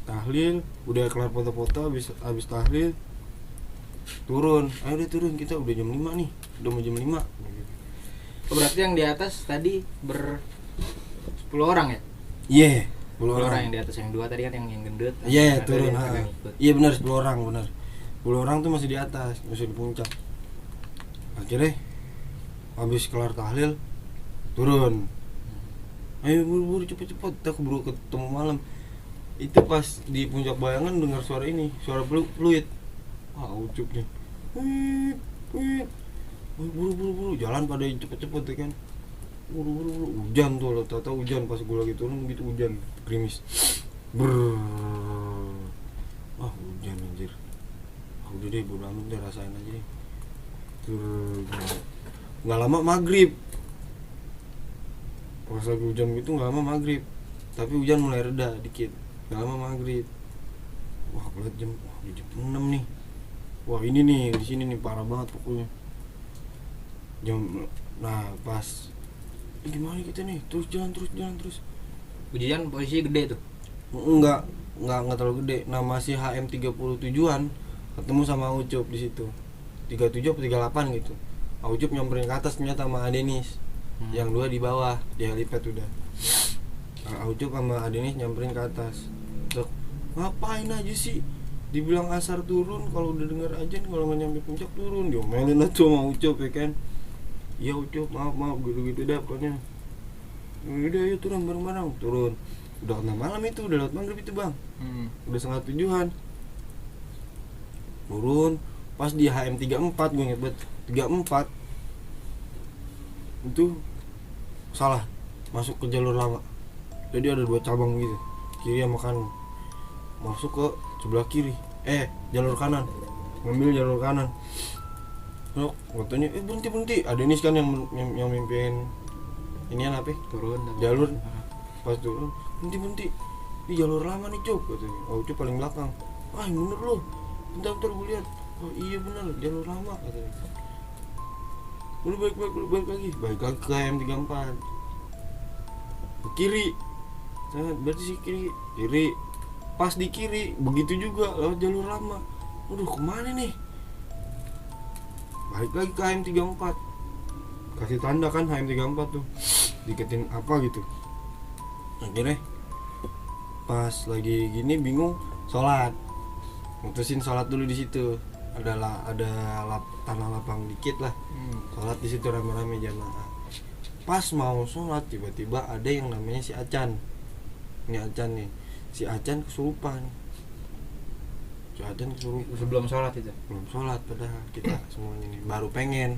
[SPEAKER 2] tahlil udah kelar foto-foto, habis tahlil turun. Ayo udah turun, kita udah jam 5 nih, udah mau jam 5.
[SPEAKER 1] Oh, berarti yang di atas tadi 10 orang ya?
[SPEAKER 2] Iya,
[SPEAKER 1] 10 orang yang di atas, yang 2 tadi kan yang gendut.
[SPEAKER 2] Iya,
[SPEAKER 1] Ada
[SPEAKER 2] turun.
[SPEAKER 1] yang kagak ngikut.
[SPEAKER 2] Iya benar 10 orang, benar. 10 orang tuh masih di atas, masih di puncak. Akhirnya habis kelar tahlil turun. Ayo buru-buru cepet-cepet, kita keburu ketemu malam. Itu pas di puncak Bayangan dengar suara ini, suara fluid. Ucup nih. Wih, buru-buru jalan pada cepet-cepet ya kan. Buru-buru hujan tuh, tahu hujan pas gue lagi turun gitu, hujan gerimis. Hujan anjir. Udah deh, bodo amat deh, rasain aja deh. Nggak lama maghrib. Pas lagi hujan gitu nggak lama maghrib. Tapi hujan mulai reda dikit. Nggak lama maghrib. Wah, gue liat jam 6 nih. Wah ini nih, di sini nih parah banget pokoknya. Nah pas gimana kita nih, terus jalan.
[SPEAKER 1] Hujan posisinya gede tuh.
[SPEAKER 2] Enggak terlalu gede. Nah masih HM37-an ketemu sama Ucup di situ. 37 atau 38 gitu. Ucup nyamperin ke atas ternyata sama Adenis. Yang 2 di bawah, di helipad udah. Ucup sama Adenis nyamperin ke atas. Terus, ngapain aja sih? Dibilang asar turun, kalau udah dengar ajan, kalau nggak nyampe puncak turun. Diomelin aja sama Ucup ya kan. Iya Ucup, maaf gitu dah pokoknya. Udah ayo turun bareng-bareng, turun. Udah kena malam itu, udah lewat maghrib itu bang. Udah 6:30-an. Turun, pas di HM34 gue inget banget, 34 itu salah, masuk ke jalur lama. Jadi ada 2 cabang gitu, kiri sama kanan. Masuk ke sebelah kiri, jalur kanan, ngambil jalur kanan. Loh, katanya berhenti. Ada ini kan yang mimpin inian apa?
[SPEAKER 1] Turun
[SPEAKER 2] Jalur. Pas turun, berhenti. Di jalur lama nih, Cuk, katanya. Cuk paling belakang. Yang bener loh. Bentar gue lihat. Oh iya bener, jalur lama katanya. Udah balik lagi ke HM34. Ke kiri. Berarti sih kiri. Pas di kiri, begitu juga lewat jalur lama. Aduh, kemana nih? Balik lagi ke HM34. Kasih tanda kan HM34 tuh. Diketin apa gitu. Akhirnya pas lagi gini bingung sholat, mutusin sholat dulu di situ. Ada tanah lapang dikit lah, sholat di situ rame-rame jamaah. Pas mau sholat tiba-tiba ada yang namanya si Acan. Ini Acan nih, si Acan kesurupan. Si Acan kesurupan
[SPEAKER 1] Sebelum sholat itu.
[SPEAKER 2] belum sholat padahal kita semuanya nih baru pengen.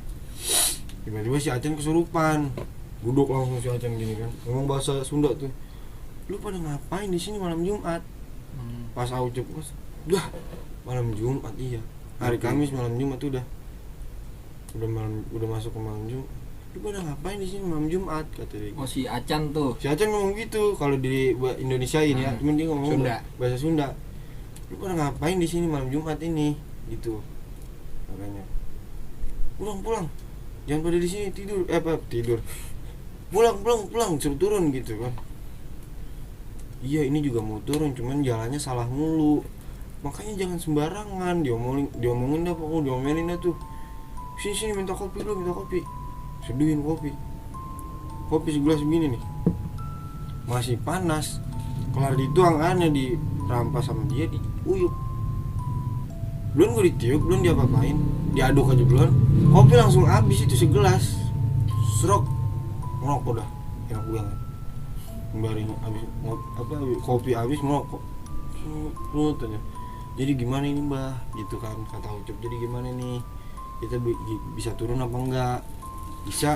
[SPEAKER 2] Tiba-tiba si Acan kesurupan, duduk langsung si Acan gini kan, ngomong bahasa Sunda tuh, lu pada ngapain di sini malam Jumat? Pas Aucep pas, udah malam Jumat iya, hari Kamis malam Jumat udah masuk ke malam Jumat. Lu pada ngapain di sini malam Jumat, kata dia.
[SPEAKER 3] Oh si Acan tuh.
[SPEAKER 2] Si Acan ngomong gitu kalau di Indonesia ini ya, cuman dia ngomong
[SPEAKER 1] Sunda.
[SPEAKER 2] bahasa Sunda. Lu pada ngapain di sini malam Jumat ini? Gitu. Makanya. Pulang. Jangan pada di sini tidur. Tidur. Pulang, suruh turun gitu kan. Iya, ini juga mau turun, cuman jalannya salah mulu. Makanya jangan sembarangan, diomongin dah tuh. Sini minta kopi. Seduhin kopi segelas begini nih, masih panas, kelar dituang aneh dirampas sama dia, diuyuk. Belum gue ditiup, belum diapa-apain, diaduk aja belum, kopi langsung habis itu segelas, serok, ngerokok dah, enak banget. Kembali habis kopi habis ngerokok, aja. Jadi gimana ini mbah, gitu kan kata Ucup. Jadi gimana nih, kita bisa turun apa enggak? Bisa.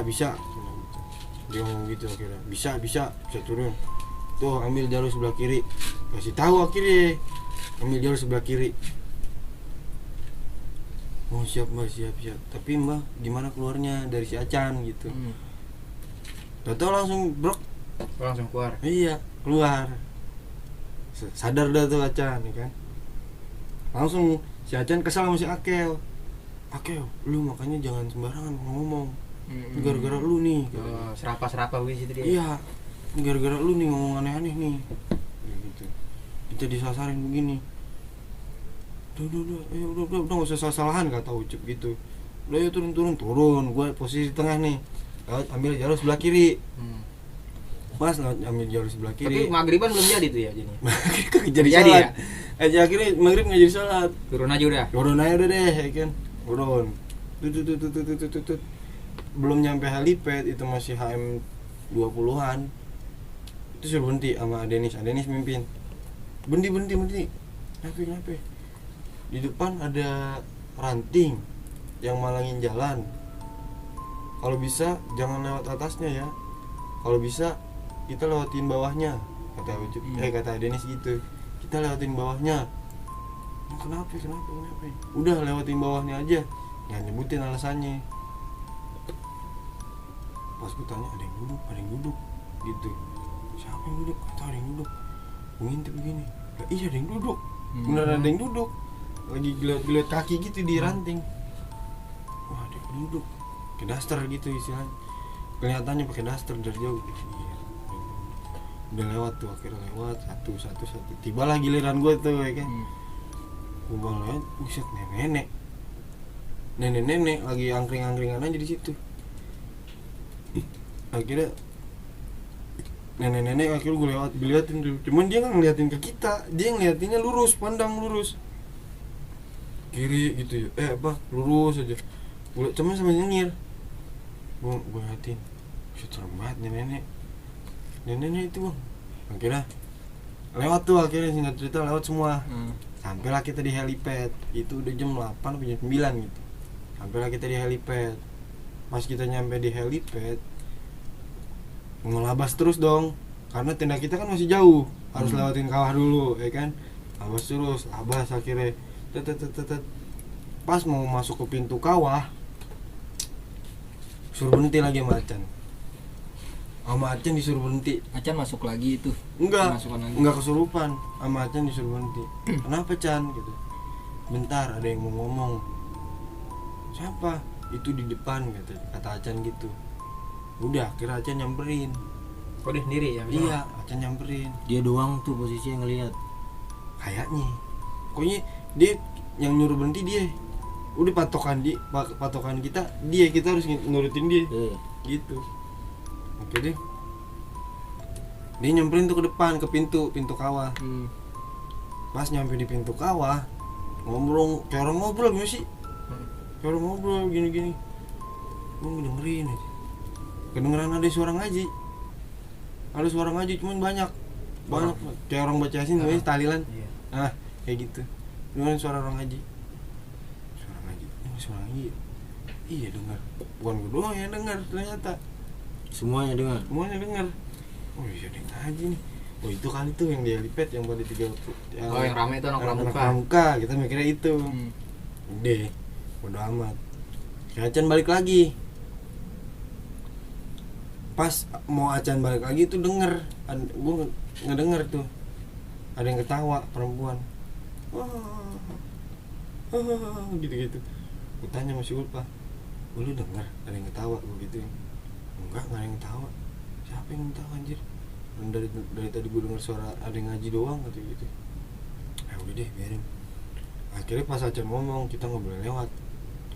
[SPEAKER 2] Dia ngomong gitu akhirnya. Bisa turun. Tuh ambil jalur sebelah kiri. Kasih tahu akhirnya. Ambil jalur sebelah kiri. Oh siap mbak, siap. Tapi mbak gimana keluarnya dari si Acan gitu. Tahu langsung brok.
[SPEAKER 1] Langsung keluar.
[SPEAKER 2] Iya, keluar. Sadar dah tuh Acan ya kan. Langsung si Acan kesal sama si Akel, lu makanya jangan sembarangan ngomong. Gara-gara lu nih.
[SPEAKER 1] Serapa wis itu dia.
[SPEAKER 2] Iya, gara-gara lu nih ngomong aneh-aneh nih. Gitu. Kita disasarin begini. Udah nggak usah salah-salahan kata Ucup gitu. Udah yuk turun. Gua posisi di tengah nih. Ambil jalur sebelah kiri. Pas ambil jalur sebelah kiri.
[SPEAKER 1] Tapi maghriban belum jadi tuh ya jadinya.
[SPEAKER 2] Jadi sholat. Ya? Akhirnya maghrib nggak jadi sholat.
[SPEAKER 1] Turun aja udah
[SPEAKER 2] deh ya kan. Turun. Tut. Belum nyampe helipad itu masih HM 20-an. Itu suruh berhenti sama Denis mimpin. Berhenti. Kenapa? Di depan ada ranting yang malangin jalan. Kalau bisa jangan lewat atasnya ya. Kalau bisa kita lewatin bawahnya, kata Denis gitu. Kita lewatin bawahnya. Kenapa? Udah lewatin bawahnya aja. Nggak nyebutin alasannya. Pas gue tanya ada yang duduk gitu. Siapa yang duduk? Kata ada yang duduk. Gue ngintip begini. Lah iya ada yang duduk. Beneran ada yang duduk. Lagi geliat kaki gitu di ranting. Wah ada yang duduk. Pakai daster gitu istilahnya. Kelihatannya pakai daster dari jauh. Iya. Udah lewat tuh, akhirnya lewat satu. Tibalah giliran gue tuh ya kan. Gue baru lewat, buset nenek lagi angkring-angkringan aja di situ. Akhirnya nenek akhirnya gue liatin dulu. Cuman dia nggak ngeliatin ke kita, dia ngeliatinnya lurus, pandang lurus kiri gitu ya. Lurus aja. Gue cuman sambil nyengir. Gue liatin, serem banget nenek itu bang. Akhirnya lewat tuh, singkat cerita lewat semua. Sampailah kita di helipad. Itu udah jam 8 atau jam 9 gitu. Sampailah kita di helipad. Pas kita nyampe di helipad, ngelabas terus dong, karena tenda kita kan masih jauh, harus lewatin kawah dulu ya kan. Labas akhirnya pas mau masuk ke pintu kawah suruh berhenti lagi sama Acan disuruh berhenti.
[SPEAKER 3] Acan masuk lagi itu.
[SPEAKER 2] Enggak kesurupan, sama Acan disuruh berhenti. Kenapa Chan gitu? Bentar ada yang mau ngomong. Siapa? Itu di depan kata Acan gitu. Udah kira Acan nyamperin.
[SPEAKER 1] Oh dia sendiri ya?
[SPEAKER 2] Iya, Acan nyamperin.
[SPEAKER 4] Dia doang tuh posisinya ngelihat.
[SPEAKER 2] Kayaknya. Pokoknya dia yang nyuruh berhenti dia. Udah patokan kita harus nurutin dia. Gitu. Oke deh. Dia nyamperin tuh ke depan, ke pintu kawah. Pas nyampe di pintu kawah, ngobrol, kayak orang ngobrol gimana sih? Kayak orang ngobrol gini-gini. Gue dengerin aja. Kedengeran ada suara ngaji. Ada suara ngaji cuman banyak. Kayak orang baca yasin, tahlilan.
[SPEAKER 1] Iya.
[SPEAKER 2] Nah, kayak gitu. Dengerin suara orang ngaji. Suara ngaji. Iya dengar. Bukan gue doang yang dengar ternyata.
[SPEAKER 4] Semuanya dengar.
[SPEAKER 2] Oh iya ada yang ngaji nih. Oh itu kali tuh yang di helipad yang pada 3
[SPEAKER 1] yang rame itu anak pramuka.
[SPEAKER 2] Pramuka, kita mikirnya itu. Udah, bodo amat. Acan balik lagi. Pas mau Acan balik lagi tuh denger, gue ngedenger tuh ada yang ketawa perempuan. Gitu-gitu. Gue tanya sama si Ulfa, lu denger ada yang ketawa? Gue gituin. Enggak ada yang ketawa. Siapa yang ketawa anjir? Dari tadi gue denger suara ada yang ngaji doang gitu. Udah deh biarin. Akhirnya pas Acan ngomong, kita nggak boleh lewat.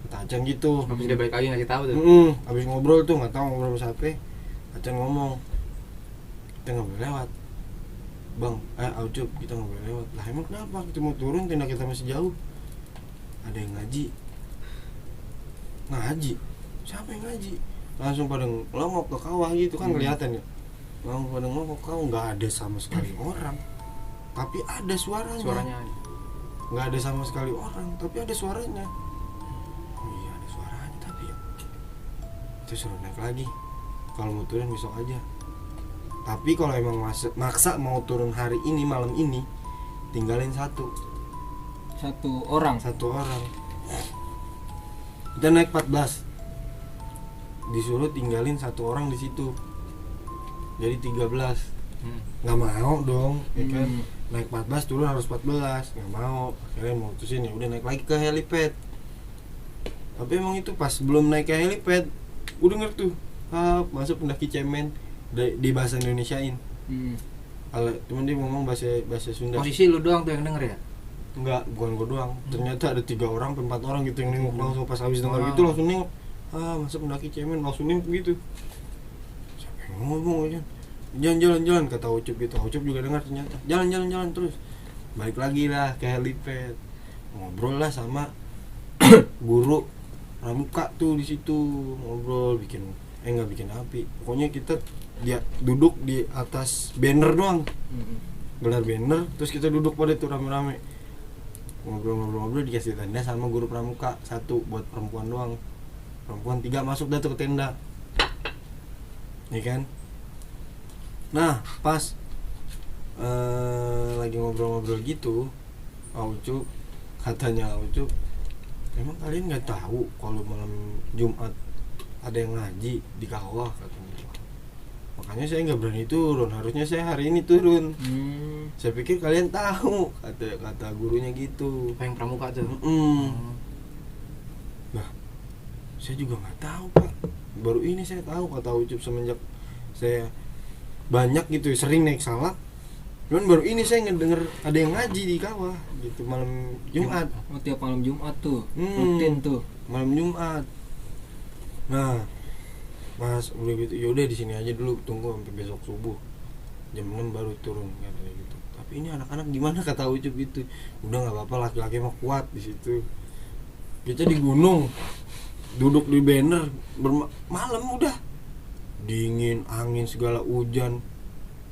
[SPEAKER 2] Kata Acan gitu.
[SPEAKER 1] Habis dia balik lagi ngasih tahu tuh.
[SPEAKER 2] Habis ngobrol tuh nggak tahu ngobrol sama siapa. Acan ngomong, kita nggak boleh lewat. Bang, Aucup, kita nggak boleh lewat. Lah emang kenapa? Kita mau turun, tenda kita masih jauh. Ada yang ngaji. Siapa yang ngaji? Langsung pada ngelongok ke kawah gitu kan kelihatan ya. Langsung pada ngelongok ke kawah, nggak ada sama sekali orang. Tapi ada suaranya. Nggak ada sama sekali orang, tapi ada suaranya. Oh iya ada suaranya tapi ya. Itu suruh naik lagi. Kalau mau turun besok aja. Tapi kalau emang maksa mau turun hari ini malam ini, tinggalin satu orang. Kita naik 14. Disuruh tinggalin satu orang di situ. Jadi 13. Nggak mau dong, ya kan? Naik 14 turun harus 14. Nggak mau. Akhirnya mau tusin ya udah naik lagi ke helipad. Tapi emang itu pas belum naik ke helipad, gue denger tuh masuk pendaki cemen di bahasa Indonesiain. Kalau cuman dia ngomong bahasa Sunda.
[SPEAKER 1] Posisi lu doang tuh yang denger ya?
[SPEAKER 2] Enggak, bukan gue doang. Ternyata ada 3 orang, 4 orang gitu yang nengok langsung pas habis dengar gitu langsung nengok. Masuk pendaki cemen langsung nengok gitu. Siapa yang ngomong aja? Jalan-jalan kata Ucup gitu. Ucup juga dengar ternyata. Jalan terus. Balik lagi lah ke helipad. Ngobrol lah sama guru pramuka tuh di situ. Ngobrol nggak bikin api. Pokoknya kita dia duduk di atas banner doang. Gelar banner terus kita duduk pada tuh rame-rame. Ngobrol dikasih tenda sama guru pramuka 1 buat perempuan doang. Perempuan 3 masuk dah tuh ke tenda. Ya kan? Nah, pas lagi ngobrol-ngobrol gitu, katanya Aucup, emang kalian nggak tahu kalau malam Jumat ada yang ngaji di kawah katanya. Makanya saya nggak berani turun, harusnya saya hari ini turun. Saya pikir kalian tahu, kata gurunya gitu.
[SPEAKER 1] Apa yang pramuka tuh?
[SPEAKER 2] Nah, saya juga nggak tahu Pak. Baru ini saya tahu kata Ucup semenjak saya banyak gitu sering naik salak. Cuman baru ini saya ngedenger ada yang ngaji di kawah gitu malam Jumat.
[SPEAKER 3] Oh tiap malam Jumat tuh, rutin tuh.
[SPEAKER 2] Malam Jumat. Nah, Mas udah gitu, yaudah di sini aja dulu tunggu sampai besok subuh jam 6 baru turun katanya gitu. Tapi ini anak-anak gimana kata Ucup gitu. Udah nggak apa-apa laki-laki mah kuat di situ. Kita di gunung duduk di banner malam udah dingin, angin segala hujan.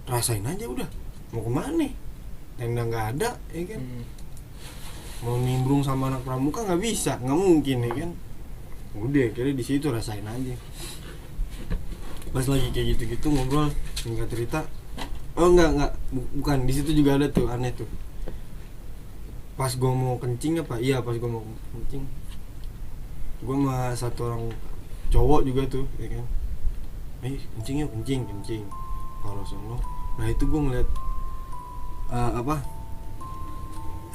[SPEAKER 2] Rasain aja udah. Mau kemana nih? Tenda nggak ada, ya kan? Mau nimbrung sama anak pramuka nggak bisa, nggak mungkin, ya kan? Udah, kira di situ rasain aja. Pas lagi kayak gitu-gitu ngobrol, singkat cerita. Oh enggak, bukan di situ juga ada tuh aneh tuh. Pas gue mau kencing apa? Iya, pas gue mau kencing. Gue sama 1 orang cowok juga tuh, ya kan? Kencing yuk, kencing. Kalau sono, nah itu gue ngeliat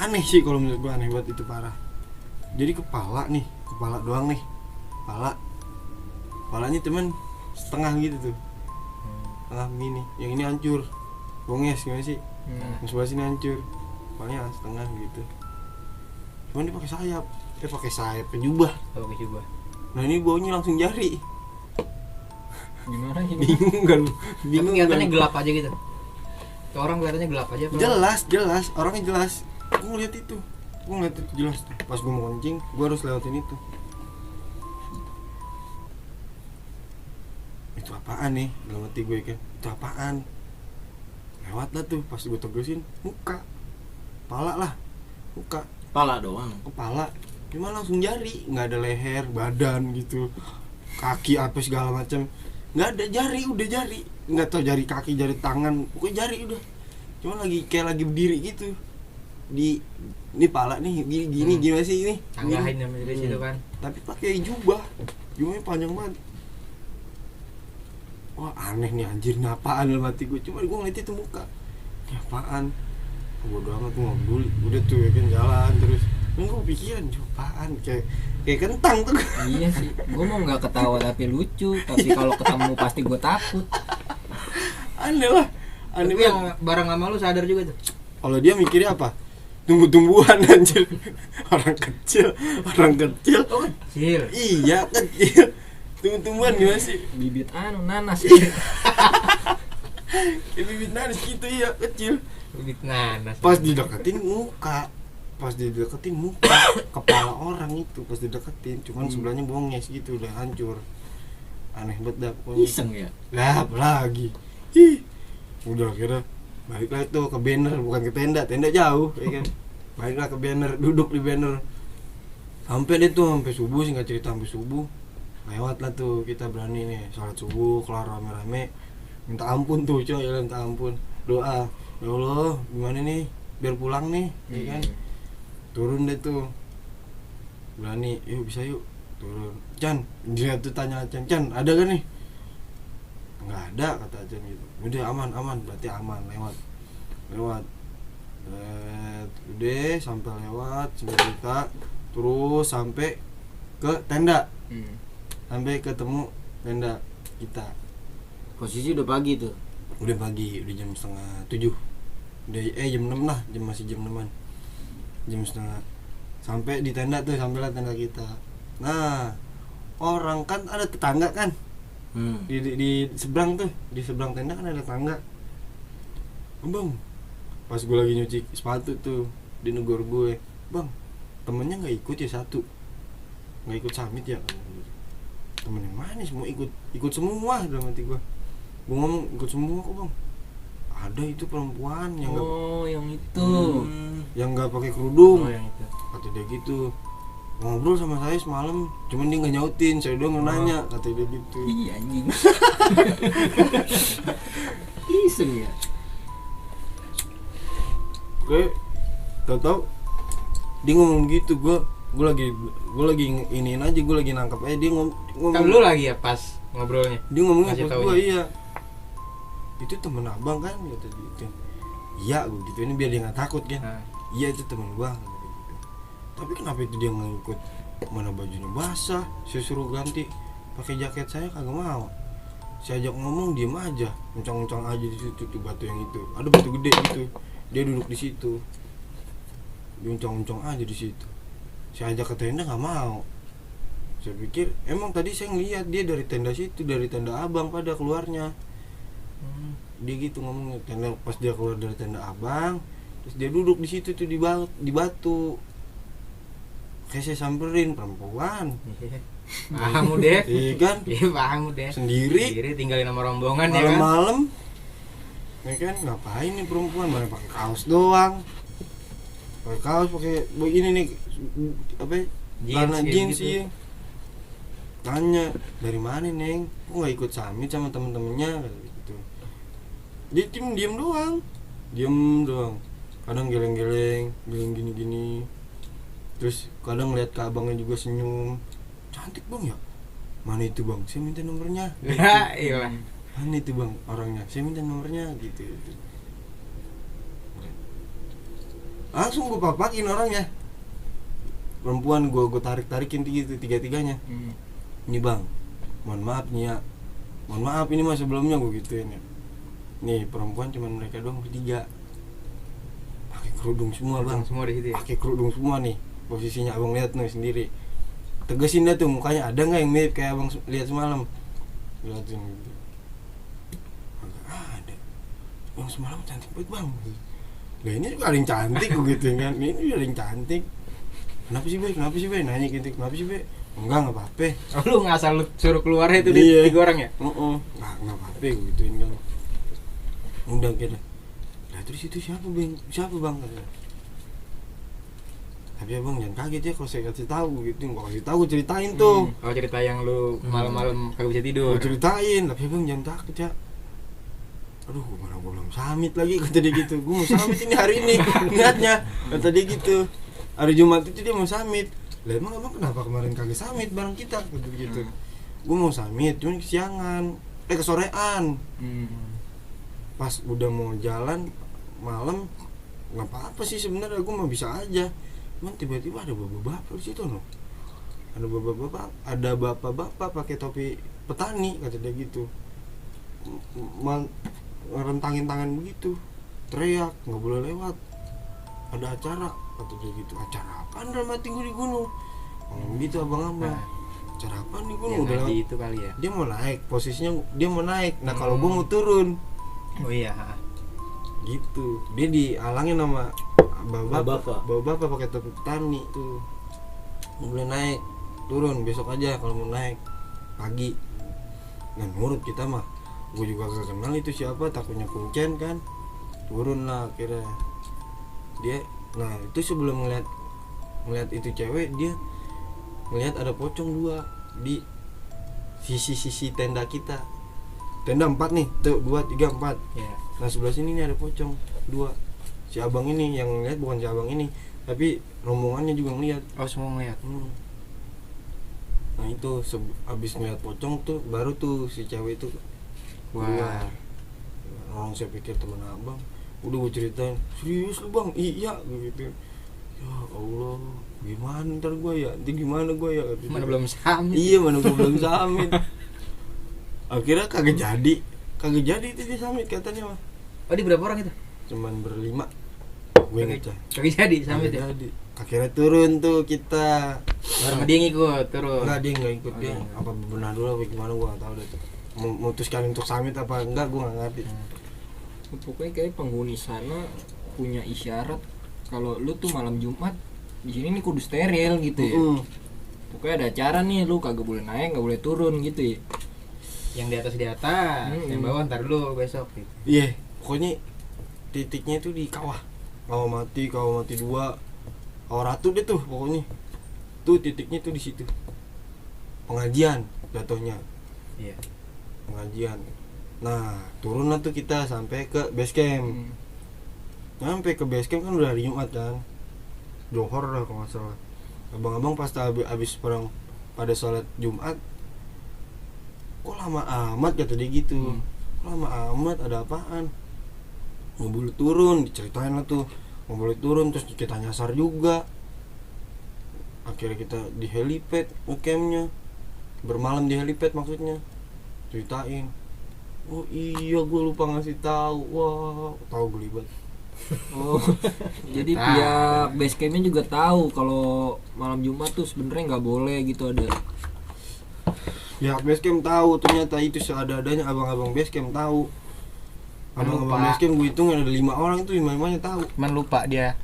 [SPEAKER 2] aneh sih kalau menurut gue, aneh banget itu parah. Jadi kepala doang nih, kepalanya temen setengah gitu tuh, setengah begini, yang ini hancur, bonges gimana sih, yang sebelah sini hancur, kepalanya setengah gitu. Cuman dia pakai sayap, pakai jubah. Nah ini baunya langsung jari.
[SPEAKER 3] Gimana ini?
[SPEAKER 2] Bingung kan?
[SPEAKER 1] Tapi kelihatannya gelap aja gitu. Tuh orang kelihatannya gelap aja Pak.
[SPEAKER 2] jelas orangnya jelas. Gue ngeliat itu jelas tuh. Pas gue mau kencing gue harus lewatin itu apaan nih dalam hati gue kan, itu apaan, lewat lah tuh. Pas gue terusin muka kepala lah, muka
[SPEAKER 4] Pala doang.
[SPEAKER 2] kepala gimana langsung jari, nggak ada leher badan gitu, kaki apa segala macam nggak ada, jari udah jari, nggak tahu jari kaki jari tangan pokoknya jari udah, cuma lagi kayak lagi berdiri gitu di ini pala nih gini gimana sih ini
[SPEAKER 1] Tanggahin namanya dari situ kan.
[SPEAKER 2] tapi pakai jubahnya panjang banget. Wah aneh nih anjir, ini apaan dalam hati gue, cuma gue ngeliat itu muka, ini apaan, bodo amat gue ngobrol udah tuh ya kan, jalan terus. Gue pikiran apaan, kayak kentang tuh.
[SPEAKER 3] Iya sih, gue mau nggak ketawa tapi lucu, tapi kalau ketemu pasti gue takut.
[SPEAKER 2] Aneh lah, aneh
[SPEAKER 1] Tapi
[SPEAKER 2] banget.
[SPEAKER 1] yang bareng sama lu sadar juga tuh.
[SPEAKER 2] Kalau dia mikirnya apa? Tumbuh-tumbuhan anjir. Orang kecil.
[SPEAKER 1] Oh kecil.
[SPEAKER 2] Iya kecil. Tumbuh-tumbuhan gimana sih?
[SPEAKER 3] Bibit nanas.
[SPEAKER 2] Kayak bibit nanas gitu ya, kecil.
[SPEAKER 1] Bibit nanas.
[SPEAKER 2] Pas dideketin muka, kepala orang itu pas dideketin, cuman sebelahnya bongnyes gitu, udah hancur. Aneh banget dah pokoknya.
[SPEAKER 3] Iseng ya.
[SPEAKER 2] Lah apa lagi? Ih. Udah akhirnya baiklah tuh ke banner, bukan ke tenda jauh ya kan. Baiklah ke banner, duduk di banner. Sampai deh tuh sampai subuh, singkat cerita sampai subuh. Lewat lah tuh kita berani nih salat subuh, kelar rame-rame. Minta ampun tuh coy, minta ampun. Doa, ya Allah, gimana nih? Biar pulang nih, ya kan? Turun deh tuh. Berani, yuk bisa yuk. Turun. Chan, dia tuh tanya Chan, ada gak nih? Nggak ada kata Chan gitu. Udah aman, berarti aman, lewat. Udah sampai lewat kita terus sampai ke tenda. Sampai ketemu tenda kita.
[SPEAKER 4] Posisi udah pagi tuh.
[SPEAKER 2] Udah pagi, udah jam 6:30. Udah jam 6 lah, masih jam 6-an. Jam setengah. Sampai di tenda tuh, sampailah tenda kita. Nah, orang kan ada tetangga kan? Di seberang tuh, di seberang tenda kan ada tangga. Bang, pas gue lagi nyuci sepatu tuh, di negor gue, bang, temennya nggak ikut ya satu, nggak ikut summit ya? Temen yang mana semua ikut semua dalam hati gue ngomong ikut semua kok bang. Ada itu perempuan yang
[SPEAKER 3] yang itu.
[SPEAKER 2] yang nggak pakai kerudung.
[SPEAKER 1] Oh yang itu.
[SPEAKER 2] Kata dia gitu, ngobrol sama saya semalam, cuman dia nggak nyautin, saya doang nanya, kata dia gitu.
[SPEAKER 3] Iya anjing. Iseng ya.
[SPEAKER 2] Oke, tau dia ngomong gitu, gue lagi iniin aja, gue lagi nangkep dia ngomong.
[SPEAKER 1] Kan lu lagi ya pas ngobrolnya.
[SPEAKER 2] Dia ngomongnya
[SPEAKER 1] Kasih
[SPEAKER 2] pas
[SPEAKER 1] taunya.
[SPEAKER 2] gue, iya itu temen abang kan, kata dia gitu. Iya gue gitu, ini biar dia nggak takut kan.
[SPEAKER 1] Nah.
[SPEAKER 2] Iya itu temen gue, kata dia gitu. Tapi kenapa itu dia nggak ikut, mana bajunya basah, saya suruh ganti pakai jaket saya kagak mau. Saya ajak ngomong diem aja, uncang-uncang aja di situ tuh batu yang itu, ada batu gede gitu, dia duduk di situ, dia uncang-uncang aja di situ. Saya ajak ke tenda nggak mau. Saya pikir emang tadi saya ngeliat dia dari tenda situ, dari tenda abang pada keluarnya. Dia gitu ngomongnya, tenda pas dia keluar dari tenda abang, terus dia duduk di situ tuh di batu. Kayak saya samperin, perempuan.
[SPEAKER 1] Paham udah.
[SPEAKER 2] Iya kan?
[SPEAKER 1] Iya paham udah.
[SPEAKER 2] Sendiri
[SPEAKER 1] Tinggalin sama rombongan ya kan.
[SPEAKER 2] malam-malam. Ya kan ngapain nih perempuan, mana pakai kaos doang. Pakai kaos, pakai ini nih apa? Celana jeans
[SPEAKER 1] gitu.
[SPEAKER 2] sih. Tanya, dari mana Neng? Kok nggak ikut summit sama temen-temennya? Gitu. Dia diem doang. Kadang geleng-geleng gini-gini. Terus kadang ngeliat ke abangnya juga senyum. Cantik bang ya? Mana itu bang? Saya minta nomornya.
[SPEAKER 1] Iya.
[SPEAKER 2] Mana itu bang orangnya? Saya minta nomornya gitu. Langsung gue papakin orangnya. Perempuan gue tarik-tarikin gitu tiga-tiganya. Ini bang, mohon maaf nih ya, mohon maaf ini mah sebelumnya gue gituin ya. Nih perempuan cuman mereka doang bertiga, pakai kerudung semua bang,
[SPEAKER 1] Semua di situ ya.
[SPEAKER 2] pakai kerudung semua nih. Posisinya abang lihat nih sendiri, tegesin dah tuh mukanya, ada nggak yang mirip kayak abang lihat semalam? Lihatin gitu, agak ada. yang semalam cantik banget bang. Lah ini juga ada yang cantik gue gitu kan, ini juga ada yang cantik. Kenapa sih be nanya gitu, kenapa sih be? Enggak apa-apa.
[SPEAKER 1] Oh, lu ngasal lu suruh keluar itu
[SPEAKER 2] Iya.
[SPEAKER 1] di orang ya?
[SPEAKER 2] Nggak apa-apa gue gituin kan. Undang kita. Lah terus itu siapa bang? Katanya. Tapi ya bang jangan kaget ya kalau saya kasih tahu gitu. Kalau kasih tahu ceritain tuh.
[SPEAKER 1] Oh, cerita yang lu malam-malam kagak bisa tidur.
[SPEAKER 2] Gue ceritain, tapi bang jangan takut ya. Aduh, mana gue belum samit lagi kata dia gitu. Gue mau samit ini hari ini niatnya kata dia gitu. Hari Jumat itu dia mau samit. Lah emang kenapa kemarin kagak samit bareng kita kata dia gitu. Gue mau samit, cuman kesiangan, kesorean. Pas udah mau jalan malam nggak apa-apa sih sebenarnya, gue mah bisa aja. Cuman tiba-tiba ada bapak-bapak di situ no. Ada bapak-bapak pakai topi petani kata dia gitu. Rentangin tangan begitu, teriak nggak boleh lewat, ada acara kata dia gitu. Acara apaan dalam hati gue di gunung gitu abang-abang. Acara apaan di gunung udah lewat
[SPEAKER 1] itu kali ya.
[SPEAKER 2] Dia mau naik, posisinya dia mau naik. Nah kalau gue mau turun
[SPEAKER 1] Oh iya.
[SPEAKER 2] gitu, dia dialangin sama bapak pakai topi petani tuh. Nggak boleh naik, turun besok aja kalau mau naik pagi. Nah nurut kita mah, gue juga gak kenal itu siapa, takutnya kuncen kan. Turun lah akhirnya dia. Nah itu sebelum ngeliat itu cewek, dia ngeliat ada pocong 2 di sisi tenda kita. Tenda 4 nih, tuh 2, 3, 4.
[SPEAKER 1] Iya.
[SPEAKER 2] Nah sebelah sini nih ada pocong 2. Si abang ini yang ngeliat, bukan si abang ini, tapi rombongannya juga ngeliat.
[SPEAKER 1] Oh, semua ngeliat.
[SPEAKER 2] Nah itu abis ngeliat pocong tuh baru tuh si cewek itu keluar. Orang saya pikir teman abang. Udah gue ceritain, serius lu bang? Iya gitu. Ya Allah, gimana ntar gue ya? Nanti gimana gue ya?
[SPEAKER 1] Mana belum samit.
[SPEAKER 2] Iya, mana gue belum samit. Akhirnya kagak jadi itu dia samit katanya mah.
[SPEAKER 1] Oh, di berapa orang itu?
[SPEAKER 2] Cuman berlima. Gue ngecek.
[SPEAKER 1] Kagak jadi samit ya.
[SPEAKER 2] Jadi. Akhirnya turun tuh kita.
[SPEAKER 1] Sama dia ngikut turun.
[SPEAKER 2] Enggak, dia enggak ikut.
[SPEAKER 1] Oh,
[SPEAKER 2] Dia
[SPEAKER 1] iya.
[SPEAKER 2] apa bebenah dulu apa gimana gue enggak tahu deh tuh. Memutuskan untuk samit apa enggak gue enggak ngerti.
[SPEAKER 3] Pokoknya kayak penghuni sana punya isyarat kalau lu tuh malam Jumat di sini nih kudu steril gitu ya. Pokoknya ada acara nih, lu kagak boleh naik, nggak boleh turun gitu ya.
[SPEAKER 1] Yang di atas, yang bawah ntar dulu besok gitu.
[SPEAKER 2] Iya, pokoknya titiknya itu di kawah mati 2, kawah ratu deh tuh pokoknya. Tuh titiknya tuh di situ. Pengajian jatuhnya.
[SPEAKER 1] Iya.
[SPEAKER 2] Pengajian. Nah, turun lah tuh kita sampai ke base camp. Sampai ke base camp kan udah hari Jumat kan. Johor lah kalau nggak salah. Abang-abang pas habis perang pada sholat Jumat, kok lama amat kata dia gitu. Kok lama amat, ada apaan? Nggak boleh turun, diceritain lah tuh. Nggak boleh turun, terus kita nyasar juga. Akhirnya kita di helipad campnya, bermalam di helipad maksudnya. Ceritain, oh iya gue lupa ngasih tahu. Wah, tahu gelibat.
[SPEAKER 3] Oh, jadi pihak base campnya juga tahu kalau malam Jumat tuh sebenarnya nggak boleh gitu ada.
[SPEAKER 2] Ya base camp tahu, ternyata itu seadanya abang-abang base camp tahu. Abang-abang base camp gue hitung ada 5 orang itu 5-5-nya tahu.
[SPEAKER 1] Cuman lupa dia.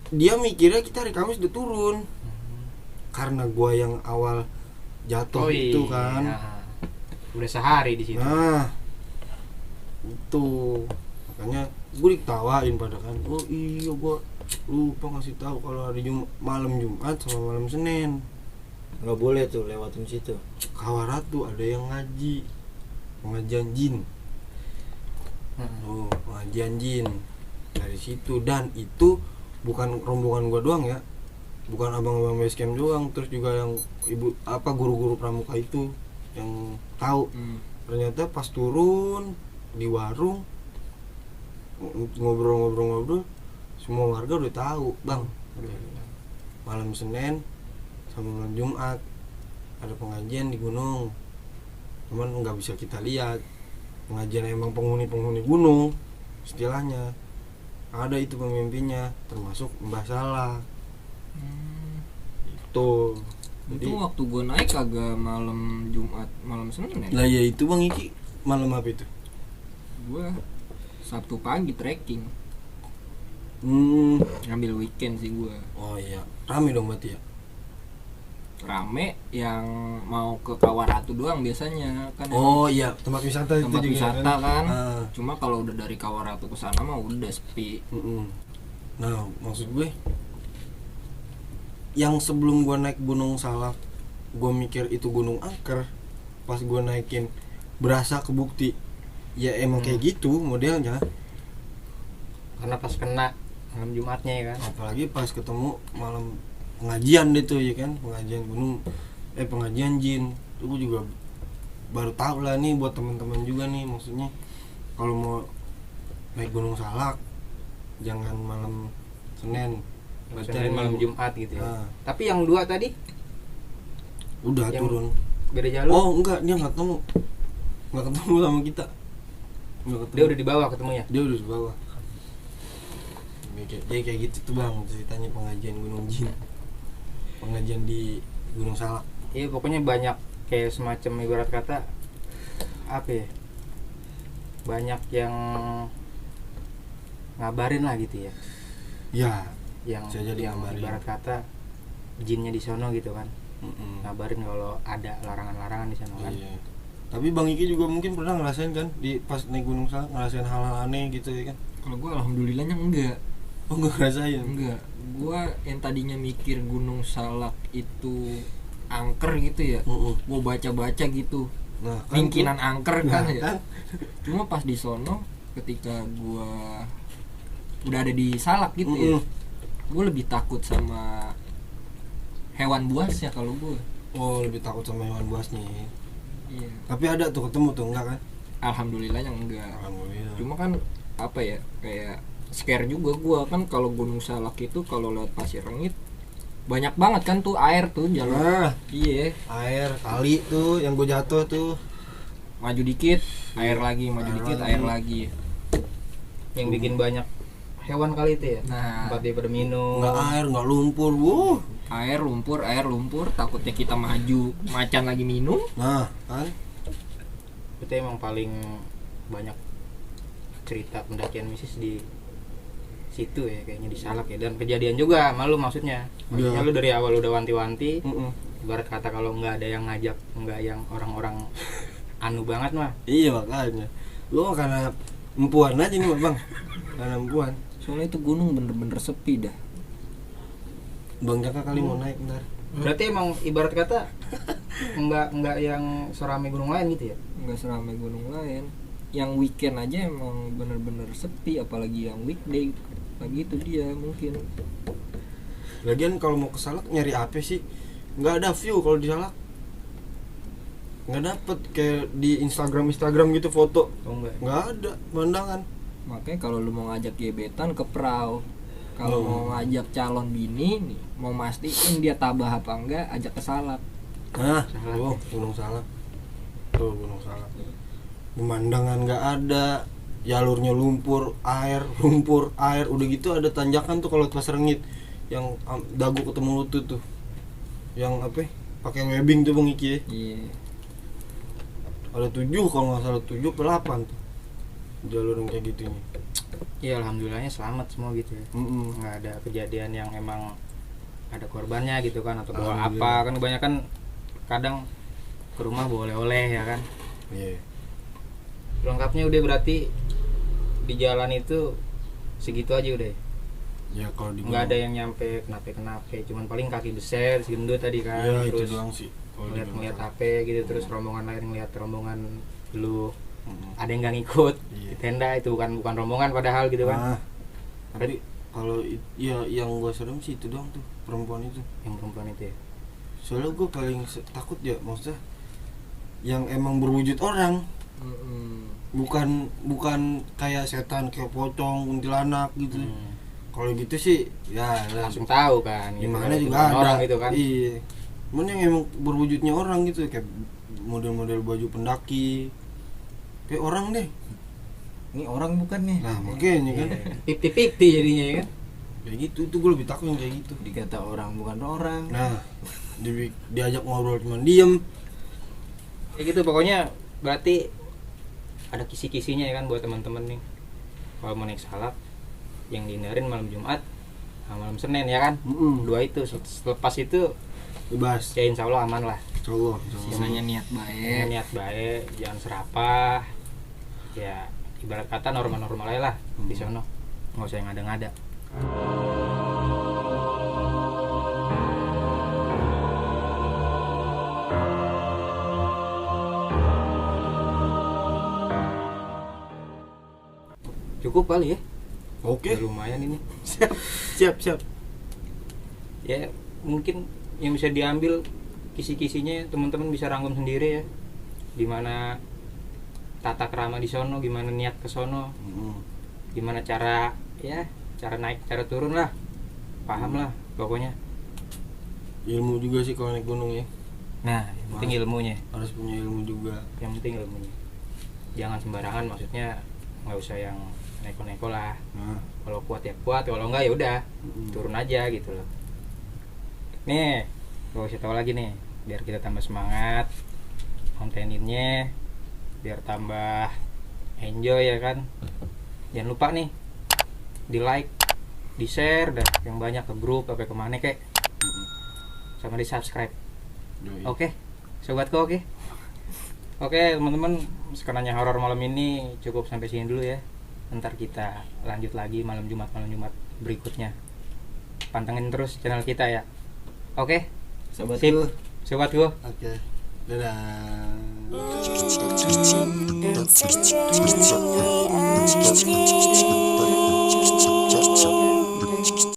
[SPEAKER 2] Dia mikirnya kita hari Kamis udah turun. Karena gue yang awal jatuh itu kan.
[SPEAKER 1] Udah sehari di situ.
[SPEAKER 2] Nah, itu makanya gue diketawain pada kan. Oh iya gue lupa ngasih tahu kalau hari malam Jumat sama malam Senin
[SPEAKER 4] Nggak boleh tuh lewatin situ.
[SPEAKER 2] Kawah Ratu ada yang ngaji, pengajian jin. Oh, pengajian jin dari situ. Dan itu bukan rombongan gua doang ya, bukan abang-abang base camp doang, terus juga yang ibu guru-guru pramuka itu yang tahu. Ternyata pas turun di warung ngobrol semua warga udah tahu bang. Malam Senin sama malam Jumat ada pengajian di gunung, cuman nggak bisa kita lihat. Pengajian emang penghuni gunung istilahnya, ada itu pemimpinnya termasuk Mbah Salah. Itu
[SPEAKER 3] Itu waktu gue naik kagak malam Jumat, malam Senin ya?
[SPEAKER 2] Lah ya itu bang Iki malam apa itu?
[SPEAKER 3] Gue Sabtu pagi trekking, ngambil weekend sih gua.
[SPEAKER 2] Oh iya, rame dong berarti ya.
[SPEAKER 3] Rame yang mau ke Kawaratu doang biasanya kan.
[SPEAKER 2] Oh iya, tempat wisata itu
[SPEAKER 3] Tempat
[SPEAKER 2] juga
[SPEAKER 3] wisata kan.
[SPEAKER 2] Ah.
[SPEAKER 3] Cuma kalau udah dari Kawaratu ke sana mah udah sepi.
[SPEAKER 2] Nah, maksud gue yang sebelum gue naik Gunung Salak, gue mikir itu Gunung Angker. Pas gue naikin berasa kebukti ya emang kayak gitu modelnya.
[SPEAKER 1] Karena pas kena malam Jumatnya ya kan.
[SPEAKER 2] Apalagi pas ketemu malam pengajian deh tuh ya kan, pengajian gunung, pengajian jin. Itu gue juga baru tahu lah nih buat teman-teman juga nih, maksudnya kalau mau naik Gunung Salak jangan malam Senin,
[SPEAKER 1] Senin malam Jumat gitu ya.
[SPEAKER 2] Nah.
[SPEAKER 1] Tapi yang 2 tadi
[SPEAKER 2] Udah
[SPEAKER 1] Yang
[SPEAKER 2] turun.
[SPEAKER 1] beda jalur.
[SPEAKER 2] Oh enggak, dia nggak ketemu sama kita. Nggak ketemu.
[SPEAKER 1] Dia udah di bawah ketemunya.
[SPEAKER 2] Dia udah di bawah. Dia kayak gitu tuh bang ceritanya pengajian Gunung Jin, pengajian di Gunung Salak.
[SPEAKER 1] Iya pokoknya banyak kayak semacam ibarat kata apa ya, banyak yang ngabarin lah gitu ya.
[SPEAKER 2] Ya.
[SPEAKER 1] Yang
[SPEAKER 2] Bisa jadi ngabarin.
[SPEAKER 1] ibarat kata jinnya di sono gitu kan. Ngabarin kalau ada larangan-larangan di sono kan.
[SPEAKER 2] Iya. Tapi Bang Iki juga mungkin pernah ngerasain kan di pas naik Gunung Salak ngerasain hal-hal aneh gitu ya kan?
[SPEAKER 3] Kalau gua alhamdulillahnya enggak.
[SPEAKER 2] Oh nggak ngerasain?
[SPEAKER 3] Enggak. Gua yang tadinya mikir Gunung Salak itu angker gitu ya. Gua baca-baca gitu.
[SPEAKER 2] Nah,
[SPEAKER 3] Mungkinan angker kan ya.
[SPEAKER 2] Kan?
[SPEAKER 3] Cuma pas di sono ketika gua udah ada di Salak gitu ya. Gua lebih takut sama hewan buas ya kalau gua.
[SPEAKER 2] Oh lebih takut sama hewan buasnya.
[SPEAKER 3] Iya.
[SPEAKER 2] Tapi ada tuh ketemu tuh enggak kan?
[SPEAKER 3] Alhamdulillahnya enggak.
[SPEAKER 2] Alhamdulillah.
[SPEAKER 3] Cuma kan apa ya, kayak scare juga gua kan kalau Gunung Salak itu kalau lewat Pasir Rengit banyak banget kan tuh air tuh jalur.
[SPEAKER 2] Nah,
[SPEAKER 3] Iya,
[SPEAKER 2] air kali tuh yang gue jatuh tuh.
[SPEAKER 3] maju dikit air lagi, maju
[SPEAKER 2] Air
[SPEAKER 3] dikit
[SPEAKER 2] lagi.
[SPEAKER 3] air lagi.
[SPEAKER 1] Yang bikin banyak hewan kali itu ya.
[SPEAKER 3] Nah,
[SPEAKER 1] Tempat dia berminum.
[SPEAKER 2] Enggak air, enggak lumpur.
[SPEAKER 3] air lumpur, takutnya kita maju macan lagi minum.
[SPEAKER 2] Nah, kan?
[SPEAKER 1] Itu emang paling banyak cerita pendakian mistis di situ ya, kayaknya di Salak ya. Dan kejadian juga malu maksudnya
[SPEAKER 2] Iya.
[SPEAKER 1] lu dari awal udah wanti-wanti. Ibarat kata kalau nggak ada yang ngajak, nggak yang orang-orang anu banget mah.
[SPEAKER 2] Iya makanya. Lu mah karena empuan aja nih bang. Karena empuan.
[SPEAKER 3] Soalnya itu gunung bener-bener sepi dah.
[SPEAKER 2] Bang Jaka kali mau naik ntar.
[SPEAKER 1] Berarti emang ibarat kata nggak yang seramai gunung lain gitu ya.
[SPEAKER 3] Nggak seramai gunung lain. Yang weekend aja emang bener-bener sepi, apalagi yang weekday. Lagi itu dia mungkin.
[SPEAKER 2] Lagian kalau mau ke Salak nyari apa sih? Nggak ada view kalau di Salak. Nggak dapet kayak di Instagram gitu foto.
[SPEAKER 1] Oh enggak.
[SPEAKER 2] Nggak ada pemandangan.
[SPEAKER 3] Makanya kalau lu mau ngajak gebetan ke perahu. Kalau mau ngajak calon bini nih, mau mastiin dia tabah apa enggak, ajak ke Salak.
[SPEAKER 2] Nah,
[SPEAKER 1] Salak.
[SPEAKER 2] tuh Gunung Salak. Tuh Gunung Salak. Pemandangan nggak ada, jalurnya lumpur, air, udah gitu ada tanjakan tuh kalau pas Rengit yang dagu ketemu lutut tuh. Yang apa? Pakai webbing tuh Bang Iki ya.
[SPEAKER 3] Iya.
[SPEAKER 2] Ada 7 kalau nggak salah 7 atau 8 tuh. Jalur yang kayak gitunya.
[SPEAKER 1] Iya alhamdulillahnya selamat semua gitu ya. Nggak ada kejadian yang emang ada korbannya gitu kan, atau bawa apa kan. Kebanyakan kadang ke rumah bawa oleh-oleh ya kan.
[SPEAKER 2] Iya.
[SPEAKER 1] Lengkapnya udah berarti di jalan itu segitu aja udah.
[SPEAKER 2] Ya kalau di
[SPEAKER 1] Nggak ada yang nyampe kenapa, cuman paling kaki besar segendut tadi kan.
[SPEAKER 2] Ya, itu
[SPEAKER 1] Terus
[SPEAKER 2] doang sih. Kalau di Gunung
[SPEAKER 1] ngeliat
[SPEAKER 2] Salak.
[SPEAKER 1] HP gitu, terus rombongan lain ngeliat rombongan lu. Ada yang nggak ngikut
[SPEAKER 2] Iya.
[SPEAKER 1] di tenda, itu bukan rombongan padahal gitu kan.
[SPEAKER 2] Ah, tapi kalau ya yang gue serem sih itu doang tuh perempuan itu.
[SPEAKER 1] Yang perempuan itu ya.
[SPEAKER 2] Soalnya gue paling takut ya maksudnya yang emang berwujud orang, bukan kayak setan, kayak pocong, kuntilanak gitu. Kalau gitu sih ya
[SPEAKER 1] Langsung tahu kan gitu
[SPEAKER 2] gimana
[SPEAKER 1] kan,
[SPEAKER 2] juga
[SPEAKER 1] bukan
[SPEAKER 2] ada
[SPEAKER 1] orang gitu kan.
[SPEAKER 2] Iya. Cuman yang emang berwujudnya orang gitu kayak model-model baju pendaki. Kayak orang deh.
[SPEAKER 4] Ini orang bukan nih.
[SPEAKER 2] Nah, makanya kan.
[SPEAKER 1] Pikti jadinya ya kan.
[SPEAKER 2] Kayak gitu, itu gue lebih takut yang kayak gitu.
[SPEAKER 4] Dikata orang bukan orang.
[SPEAKER 2] Nah, diajak ngobrol cuman diem.
[SPEAKER 1] Ya gitu pokoknya, berarti ada kisi-kisinya ya kan buat teman-teman nih. kalau mau naik salak yang dihindarin malam Jumat sama malam Senin ya kan. Dua itu selepas itu
[SPEAKER 2] bebas.
[SPEAKER 1] ya insya Allah aman lah.
[SPEAKER 2] Insyaallah.
[SPEAKER 3] Sisanya niat baik.
[SPEAKER 1] Niat baik, jangan serapah. Ya ibarat kata normal-normal aja lah di sono. Nggak usah yang ngada-ngada. Cukup kali ya.
[SPEAKER 2] Oke.
[SPEAKER 1] Udah lumayan ini.
[SPEAKER 2] Siap.
[SPEAKER 1] Ya mungkin yang bisa diambil kisi-kisinya teman-teman bisa rangkum sendiri ya. Gimana tata krama di sono, gimana niat ke sono, gimana cara naik, cara turun lah, paham lah pokoknya.
[SPEAKER 2] Ilmu juga sih kalau naik gunung ya.
[SPEAKER 1] Nah, yang penting ilmunya.
[SPEAKER 2] Harus punya ilmu juga.
[SPEAKER 1] Yang penting ilmunya. Jangan sembarangan, maksudnya nggak usah yang neko-neko lah.
[SPEAKER 2] Nah,
[SPEAKER 1] Kalau kuat ya kuat, kalau enggak ya udah turun aja gitu loh. Nih, gue kasih tahu lagi nih, biar kita tambah semangat konteninnya, biar tambah enjoy ya kan. Jangan lupa nih di like, di share dah yang banyak ke grup apa kemana kek, sama di subscribe. Oke, sobatku oke teman-teman, sekenanya horor malam ini cukup sampai sini dulu ya. Ntar kita lanjut lagi malam Jumat berikutnya. Pantengin terus channel kita ya. Oke,
[SPEAKER 3] Sobatku.
[SPEAKER 1] sobatku.
[SPEAKER 2] Oke. Dadah.
[SPEAKER 5] It's